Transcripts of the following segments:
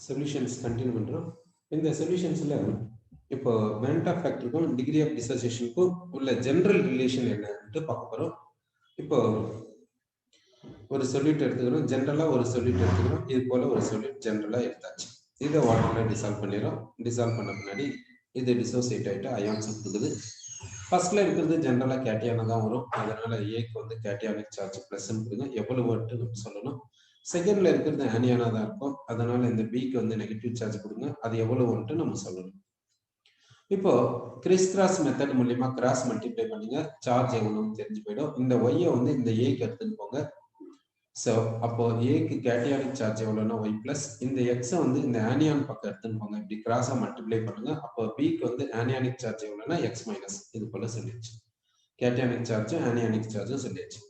Solutions continue பண்ணுறோம். இந்த சொல்யூஷன்ஸில் இப்போ வேண்டா ஃபேக்டருக்கும் டிகிரி ஆஃப் டிசோசியேஷனுக்கும் உள்ள ஜென்ரல் ரிலேஷன் என்னன்ட்டு பார்க்க போகிறோம். இப்போ ஒரு சொல்யூட் எடுத்துக்கிறோம், ஜென்ரலாக ஒரு சொல்யூட் எடுத்துக்கிறோம். இது போல் ஒரு சொல்யூட் ஜென்ரலாக எடுத்தாச்சு. இதை வாட்டரில் டிசால்வ் பண்ணிடுறோம். டிசால்வ் பண்ண பின்னாடி இது டிசோசியேட் ஆகிட்டு அயான்ஸ் கொடுக்குது. ஃபர்ஸ்ட்ல இருக்கிறது ஜென்ரலாக கேட்டியானா தான் வரும். அதனால ஏக்கு வந்து கேட்டியானிக் சார்ஜ் ப்ளஸ்ன்னு கொடுங்க. எவ்வளவுட்டு நம்ம சொல்லணும். செகண்ட்ல இருக்கிறது ஆனியானா தான் இருக்கும். அதனால இந்த பிக்கு வந்து நெகட்டிவ் சார்ஜ் கொடுங்க. அது எவ்வளவுன்ட்டு நம்ம சொல்லணும். இப்போ கிறிஸ் கிராஸ் மெத்தட் மூலியமா கிராஸ் மல்டிப்ளை பண்ணீங்க, சார்ஜ் எவ்வளவுன்னு தெரிஞ்சு போயிடும். இந்த ஒய்யை வந்து இந்த ஏக்கு எடுத்துன்னு போங்க. ஸோ அப்போ ஏக்கு கேட்டியானிக் சார்ஜ் எவ்வளோன்னா ஒய் பிளஸ், இந்த எக்ஸை வந்து இந்த ஆனியான் பக்கம் எடுத்துன்னு போங்க. இப்படி கிராஸா மல்டிப்ளை பண்ணுங்க. அப்போ பிக்கு வந்து ஆனியானிக் சார்ஜ் எவ்வளோன்னா எக்ஸ் மைனஸ். இது போல சொல்லிடுச்சு. கேட்டியானிக் சார்ஜும் ஆனியானிக் சார்ஜும் சொல்லிடுச்சு.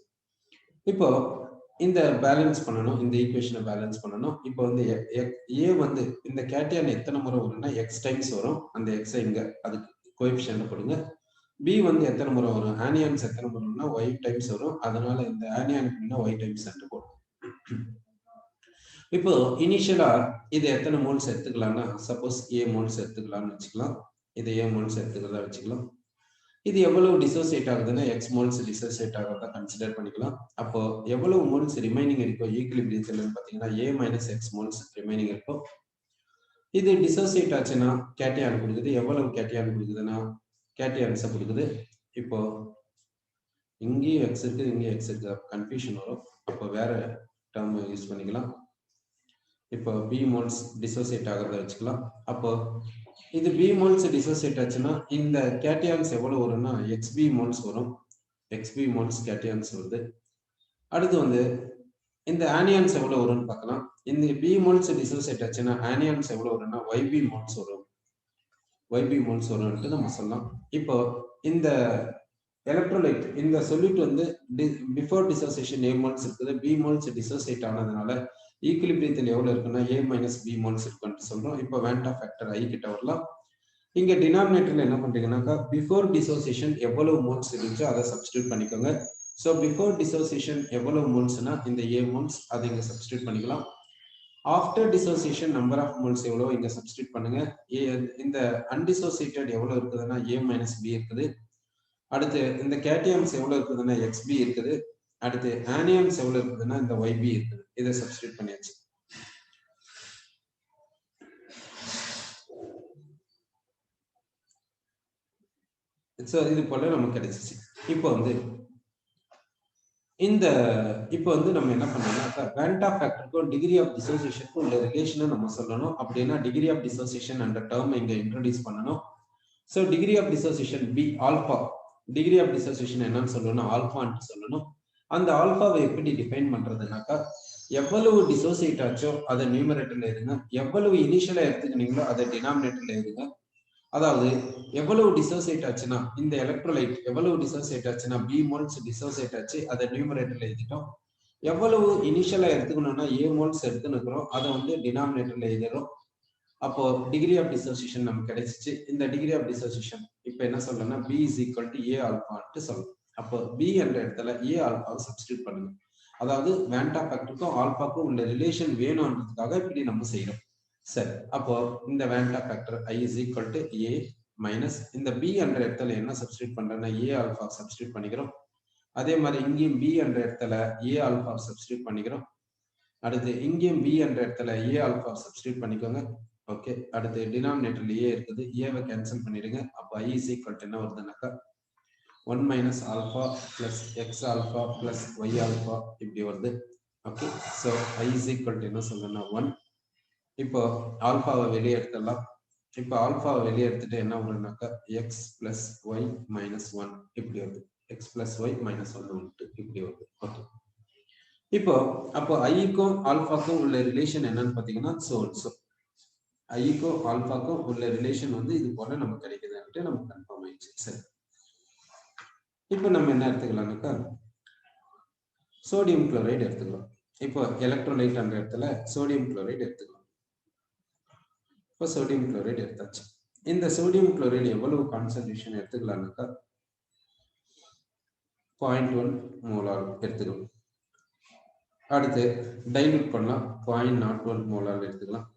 இப்போ இந்த பேலன்ஸ் பண்ணணும், இந்த ஈக்குவேஷனை பேலன்ஸ் பண்ணணும். இப்போ வந்து ஏ வந்து இந்த கேட்டியான் எத்தனை முறை வரும்னா எக்ஸ் டைம்ஸ் வரும். அந்த எக்ஸை இங்க அதுக்கு கோஎஃபிஷியன்ட் போடுங்க. பி வந்து எத்தனை முறை வரும், ஆனியான்ஸ் எத்தனை முறை வரும்னா ஒய் டைம்ஸ் வரும். அதனால இந்த ஆனியானுக்கு ஒய் டைம்ஸ் போடும். இப்போ இனிஷியலா இது எத்தனை மோல்ஸ் எடுத்துக்கலாம்னா, சப்போஸ் ஏ மோல்ஸ் எடுத்துக்கலாம்னு வச்சுக்கலாம். இது ஏ மோல்ஸ் எடுத்துக்கிறதா வச்சுக்கலாம். இது எவ்வளவு டிசோசியேட் ஆகுதுன்னா எக்ஸ் மோல்ஸ் டிசோசியேட் ஆகிறதா கன்சிடர் பண்ணிக்கலாம். அப்போ எவ்வளவு மோல்ஸ் ரிமைனிங் இருக்கும் ஈக்குலிபிரியத்துல பார்த்தீங்கன்னா ஏ மைனஸ் எக்ஸ் மோல்ஸ் ரிமைனிங் இருக்கும். இது டிசோசியேட் ஆச்சுன்னா கேட்டியான் கொடுக்குது. எவ்வளவு கேட்டியான் கொடுக்குதுன்னா கேட்டியான்ஸை கொடுக்குது. இப்போ இங்கேயும் எக்ஸ் இருக்கு, இங்கேயும் எக்ஸ் இருக்கு, கன்ஃபியூஷன் வரும். அப்போ வேற டேர்ம் யூஸ் பண்ணிக்கலாம். இப்போ பி மோல்ஸ் டிசோசியேட் ஆகிறத வச்சுக்கலாம். அப்போ இது பி மோல்ஸ் டிசோசியேட் ஆச்சுன்னா இந்த கேட்டியான்ஸ் எவ்வளவு வரும்னா எக்ஸ்பி மோல்ஸ் வரும். எக்ஸ்பி மோல்ஸ் கேட்டியான்ஸ் வருது. அடுத்து வந்து இந்த ஆனியான்ஸ் எவ்வளவு வரும்னு பார்க்கலாம். இந்த பி மோல்ஸ் டிசோசியேட் ஆச்சுன்னா ஆனியான்ஸ் எவ்வளவு வரும்னா ஒய்பி மோல்ஸ் வரும். ஒய்பி மோல்ஸ் வரும்னு நம்ம சொல்லலாம். இப்போ இந்த எலக்ட்ரோலைட் இந்த சொல்யூட் வந்து பிஃபோர் டிசோசியேஷன் ஏ மோல்ஸ் இருக்குது. பி மோல்ஸ் டிசோசியேட் ஆனதுனால ஈக்குலிபிரியத்தில் எவ்வளவு இருக்குன்னா ஏ மைனஸ் பி மோல்ஸ் இருக்குன்னு சொல்றோம். இப்போ வேண்டா ஃபேக்டர் ஐ கிட்ட வரலாம். இங்க டினாமினேட்டர்ல என்ன பண்றீங்கன்னாக்கா பிஃபோர் டிசோசியேஷன் எவ்வளவு மோல்ஸ் இருந்துச்சோ அதை சப்ஸ்டியூட் பண்ணிக்கோங்க. ஸோ பிஃபோர் டிசோசியேஷன் எவ்வளவு மோல்ஸ்னா இந்த ஏ மோல்ஸ் அதை இங்க சப்ஸ்டியூட் பண்ணிக்கலாம். After dissociation number of moles எவ்வளவு இங்க சப்ஸ்டியூட் பண்ணுங்க. இந்த அன்டிசோசியேட்டட் எவ்வளவு இருக்குதுன்னா ஏ மைனஸ் பி இருக்குது. அடுத்து இந்த கேட்டியான்ஸ் எவ்வளவு இருக்குதுன்னா எக்ஸ்பி இருக்குது. அடுத்து ஆனியான்ஸ் எவ்வளவு இருக்குதுன்னா இந்த ஒய்பி இருக்குது. இதை சப்ஸ்டியூட் பண்ணியாச்சு. ஸோ இது போல நமக்கு கிடைச்சிச்சு. இப்போ வந்து நம்ம என்ன பண்ணோம்னா வேண்டா ஃபேக்டருக்கும் டிகிரி ஆஃப் டிசோசியேஷனுக்கும் உள்ள ரிலேஷனை நம்ம சொல்லணும். அப்படின்னா டிகிரி ஆஃப் டிசோசியேஷன் என்ற டேர்ம் இங்க இன்ட்ரோடியூஸ் பண்ணணும். So degree of dissociation be alpha, degree of dissociation என்னன்னு சொல்லணும், ஆல்பான்னு சொல்லணும். அந்த ஆல்பாவை எப்படி டிஃபைன் பண்றதுனாக்கா எவ்வளவு டிசோசியேட் ஆச்சோ அதை நியூமரேட்டர்ல எழுதுங்க, எவ்வளவு இனிஷியலா எடுத்துக்கினீங்களோ அதை டினாமினேட்டர்ல எழுதுங்க. அதாவது எவ்வளவு டிசோசியேட் ஆச்சுன்னா இந்த எலக்ட்ரோலைட் எவ்வளவு டிசோசியேட் ஆச்சுன்னா பி மோல்ஸ் டிசோசியேட் ஆச்சு, அதை நியூமரேட்டர்ல எழுதிட்டோம். எவ்வளவு இனிஷியலா எடுத்துக்கணும்னா ஏ மோல்ஸ் எடுத்துனுக்கிறோம், அதை வந்து டினாமினேட்டர்ல எழுதிடும். அப்போ டிகிரி ஆஃப் டிசோசியேஷன் நமக்கு கிடைச்சிச்சு. இந்த டிகிரி ஆஃப் டிசோசியேஷன் இப்போ என்ன சொல்லணும்னா பி இஸ் ஈக்குவல் டு ஏ ஆல்பான்ட்டு சொல்லணும். அப்போ பி என்ற இடத்துல ஏ ஆல்பாவை சப்ஸ்டியூட் பண்ணுங்க. அதாவது வேண்டா ஃபேக்டருக்கும் ஆல்பாக்கும் உள்ள ரிலேஷன் வேணும்ன்றதுக்காக இப்படி நம்ம செய்யறோம். சரி, அப்போ இந்த வேண்டா factor I is equal to A minus இந்த பி என்ற இடத்துல என்ன சப்ஸ்டியூட் பண்றேன்னா ஏ ஆல்பா சப்ஸ்டியூட் பண்ணிக்கிறோம். அதே மாதிரி இங்கேயும் பி என்ற இடத்துல ஏ ஆல்பா சப்ஸ்டியூட் பண்ணிக்கிறோம். அடுத்து இங்கேயும் பி என்ற இடத்துல ஏ ஆல்பா சப்ஸ்டியூட் பண்ணிக்கோங்க. ஓகே, அடுத்து டினாமினேட்டர்ல ஏ இருக்குது, ஏவை கேன்சல் பண்ணிடுங்க. அப்போ ஐ இஸ் ஈக்குவல் டு என்ன வருதுனாக்கா 1 minus alpha plus x alpha plus y alpha இப்படி வருது. Okay, so i is equal to என்ன சொல்லணும்னா 1. இப்போ ஆல்பாவை வெளியே எடுத்துடலாம். இப்போ ஆல்பாவை வெளியே எடுத்துட்டு என்ன வருதுனாக்கா எக்ஸ் பிளஸ் ஒய் மைனஸ் 1 இப்படி வருது. எக்ஸ் பிளஸ் ஒய் மைனஸ் 1 இப்படி வருது. ஓகே, இப்போ அப்போ ஐக்கும் ஆல்பாக்கும் உள்ள ரிலேஷன் என்னன்னு பாத்தீங்கன்னா ஸோ ஐக்கும் ஆல்பாக்கும் உள்ள ரிலேஷன் வந்து இது போல நமக்கு கிடைக்குதுன்ட்டு நமக்கு கன்ஃபார்ம் ஆயிடுச்சு. சரி, இப்போ நம்ம என்ன எடுத்துக்கலாம்னாக்கா சோடியம் குளோரைடு எடுத்துக்கலாம். இப்போ எலக்ட்ரோலைட் என்ற இடத்துல சோடியம் குளோரைடு எடுத்துக்கலாம். இப்போ சோடியம் குளோரைடு எடுத்தாச்சு. இந்த சோடியம் குளோரைடு எவ்வளவு கான்சன்ட்ரேஷன் எடுத்துக்கலாம்னாக்கா 0.1 மோலார் எடுத்துக்கலாம். அடுத்து டைல்யூட் பண்ணலாம், 0.01 மோலார் எடுத்துக்கலாம்.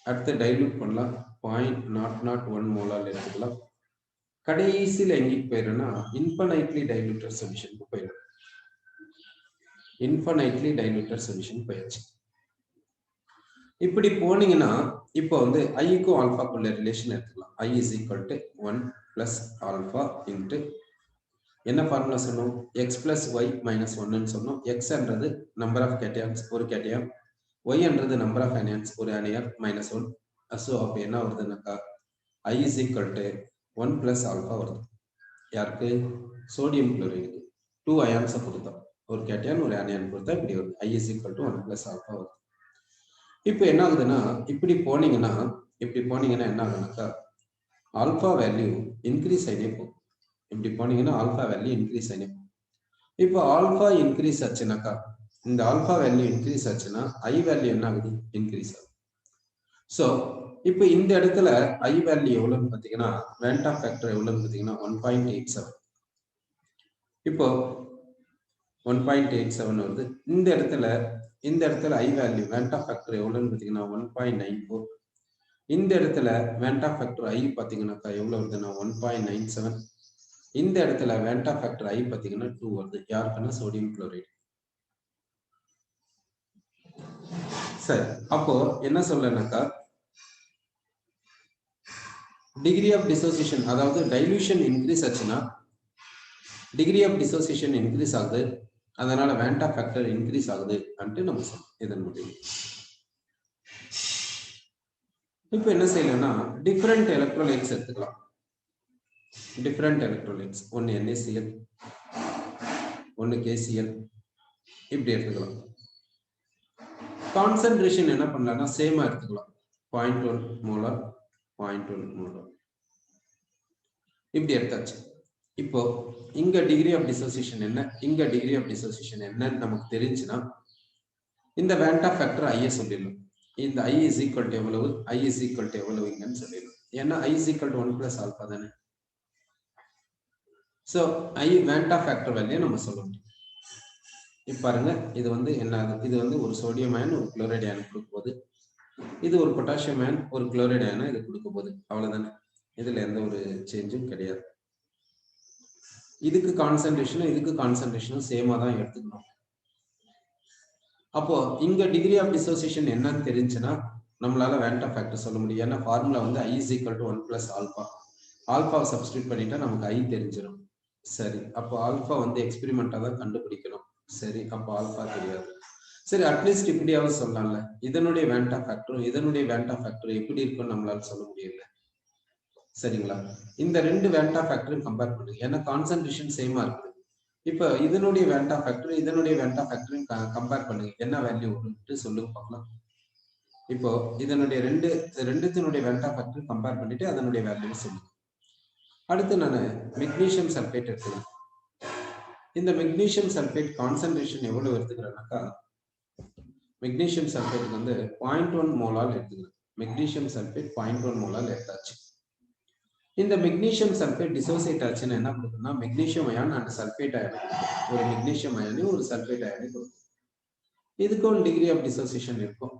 அடுத்து டைல்யூட் பண்ணலாம் 0.001 மோலார் எடுத்துக்கலாம். கடைசியில் எங்கேக்கு போயிடும்னா இன்ஃபனைட்லி டைல்யூட்டட் சொல்யூஷனுக்கு போயிடும். இன்ஃபனைட்லி டைல்யூட்டட் சொல்யூஷன் போயிடுச்சு. இப்படி போனீங்கன்னா இப்போ வந்து ஐக்கும் ஆல்பாக்குள்ள ரிலேஷன் எடுத்துக்கலாம். I is equal to 1 plus alpha into என்ன ஃபார்முலா சொன்னோம்? x plus y minus 1 சொன்னோம். x என்றது நம்பர் ஆஃப் கேட்டையான்ஸ் ஒரு கேட்டையான், y என்றது நம்பர் ஆஃப் அனியான்ஸ் ஒரு அனியான் மைனஸ் 1. ஸோ அப்போ என்ன வருதுன்னாக்கா I is equal to 1 plus alpha வருது. யாருக்கு? சோடியம் குளோரைடுக்கு 2 அயான்ஸை கொடுத்தோம். ஒரு கேட்டையான் ஒரு அனியான் கொடுத்தா இப்படி வருது. I is equal to 1 plus alpha வருது. இப்போ என்ன ஆகுதுன்னா இப்படி போனீங்கன்னா என்ன ஆகுதுனாக்கா ஆல்பா வேல்யூ இன்க்ரீஸ் ஆகிட்டே போகும். இப்படி போனீங்கன்னா ஆல்பா வேல்யூ இன்க்ரீஸ் ஆகிட்டே போகும். இப்போ ஆல்பா இன்க்ரீஸ் ஆச்சுனாக்கா இந்த ஆல்பா வேல்யூ இன்க்ரீஸ் ஆச்சுன்னா ஐ வேல்யூ என்ன ஆகுது? இன்க்ரீஸ் ஆகுது. ஸோ இப்போ இந்த இடத்துல ஐ வேல்யூ எவ்வளோன்னு பார்த்தீங்கன்னா வேண்டா ஃபேக்டர் எவ்வளோன்னு பார்த்தீங்கன்னா 1.87. இப்போ 1.87 வருது. இந்த இடத்துல ஐ வேல்யூ வேண்டா ஃபேக்டர் எவ்வளோன்னு பார்த்தீங்கன்னா 1.94. இந்த இடத்துல வேண்டா ஃபேக்டர் ஐ பார்த்தீங்கன்னாக்கா எவ்வளோ வருதுன்னா 1.97. இந்த இடத்துல வேண்டா ஃபேக்டர் ஐ பார்த்தீங்கன்னா 2 வருது. யாருக்குன்னா சோடியம் குளோரைடு. சரி, அப்போ என்ன சொல்லனாக்கா டிகிரி ஆஃப் டிசோசியேஷன், அதாவது டைல்யூஷன் இன்க்ரீஸ் ஆச்சுன்னா டிகிரி ஆஃப் டிசோசியேஷன் இன்க்ரீஸ் ஆகுது, அதனால வேண்டா ஃபேக்டர் இன்க்ரீஸ் ஆகுது அப்படின்ட்டு நம்ம சொல்லணும். இதன் முடிவு. இப்போ என்ன செய்யலாம்னா டிஃபரெண்ட் எலக்ட்ரோலைட்ஸ் எடுத்துக்கலாம். டிஃபரெண்ட் எலக்ட்ரோலைட்ஸ், ஒன்று NaCl, ஒன்று KCl, இப்படி எடுத்துக்கலாம். கான்சன்ட்ரேஷன் என்ன பண்ணலாம்னா சேமா எடுத்துக்கலாம். 0.1 மோலார் 0.1 மோலார் இப்படி எடுத்தாச்சு. இப்போ இங்க டிகிரி ஆஃப் டிசோசியேஷன் என்ன, இங்க டிகிரி ஆஃப் டிசோசியேஷன் என்னன்னு நமக்கு தெரிஞ்சுன்னா இந்த வேண்டா ஃபேக்டர் ஐ சொல்லிடலாம். இந்த I is equal to எவ்வளவு, I is equal to எவ்வளவுங்கன்னு சொல்லிடலாம். ஏன்னா I is equal to 1 plus alpha தானே. ஸோ I வேண்டா ஃபேக்டர் வேல்யூ நம்ம சொல்ல முடியும். இப்போ பாருங்க, இது வந்து என்ன ஆகுது? இது வந்து ஒரு சோடியம் அயன் ஒரு குளோரைடு அயன் கொடுக்க போகுது. இது ஒரு பொட்டாசியம் அயன் ஒரு குளோரைடு அயனை இது கொடுக்க போகுது. அவ்வளவுதானே, இதுல எந்த ஒரு சேஞ்சும் கிடையாது. இதுக்கு கான்சன்ட்ரேஷனும் சேமா தான் எடுத்துக்கணும். அப்போ இங்க டிகிரி ஆஃப் டிசோசியேஷன் என்னன்னு தெரிஞ்சுன்னா நம்மளால வேண்டா ஃபேக்டர் சொல்ல முடியும். ஏன்னா ஃபார்முலா வந்து I is equal to 1 plus alpha. ஆல்பாவை சப்ஸ்டியூட் பண்ணிட்டா நமக்கு I தெரிஞ்சிடும். சரி, அப்போ ஆல்பா வந்து எக்ஸ்பெரிமெண்டா தான் கண்டுபிடிக்கணும். சரி, அப்போ ஆல்பா தெரியாது. சரி, அட்லீஸ்ட் இப்படியாவது சொல்லலாம்ல, இதனுடைய வேண்டா ஃபேக்டரும் இதனுடைய வேண்டா ஃபேக்டர் எப்படி இருக்குன்னு நம்மளால சொல்ல முடியல. சரிங்களா? இந்த ரெண்டு வேண்டா ஃபேக்டரும் கம்பேர் பண்ணுங்க. ஏன்னா கான்சன்ட்ரேஷன் சேமா இருக்குது. இப்போ இதனுடைய வேண்டா ஃபேக்டர் இதனுடைய வேண்டா ஃபேக்டரையும் கம்பேர் பண்ணுங்க. என்ன வேல்யூ வரும்னு சொல்லுங்க பார்க்கலாம். இப்போ இதனுடைய ரெண்டுத்தினுடைய வேண்டா ஃபேக்டர் கம்பேர் பண்ணிட்டு அதனுடைய வேல்யூ சொல்லுங்க. அடுத்து நான் மெக்னீசியம் சல்பேட் எடுத்துக்கிறேன். இந்த மெக்னீசியம் சல்பேட் கான்சன்ட்ரேஷன் எவ்வளவு எடுத்துக்கிறேன்னாக்கா மெக்னீசியம் சல்பேட் வந்து 0.1 மோலால் எடுத்துக்கிறேன். மெக்னீசியம் சல்பேட் 0.1 மோலால் எடுத்தாச்சு. இந்த மெக்னீசியம் சல்பேட் டிசோசியேட் ஆச்சுன்னா என்ன கொடுக்குன்னா magnesium ion and sulphate ion, ஒரு மெக்னீசியம் அயனி ஒரு சல்பேட் அயனி கொடுக்கும். இதுக்கும் டிகிரி ஆஃப் டிசோசியேஷன் இருக்கும்.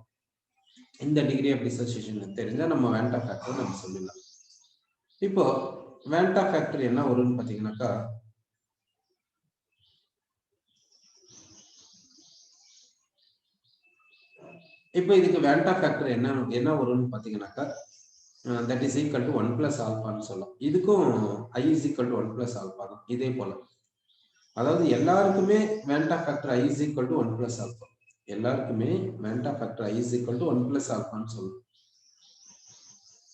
இந்த டிகிரி ஆஃப் டிசோசியேஷன் தெரிஞ்சா நம்ம வேண்டா ஃபேக்டர் நம்ம சொல்லிடலாம். இப்போ வேண்டா ஃபேக்டர் என்ன வரும்னு பாத்தீங்கன்னாக்கா இப்போ இதுக்கு வேண்டா ஃபேக்டர் என்ன வரும்னு பாத்தீங்கன்னாக்கா that is equal to 1 plus alpha ன்னு சொல்லலாம். இதுக்கும் I is equal to 1 plus alpha தான். இதே போல அதாவது எல்லாருக்குமே வேண்டா factor I is equal to 1 plus alpha. எல்லாருக்குமே வேண்டா factor I is equal to 1 plus alpha ன்னு சொல்லலாம்.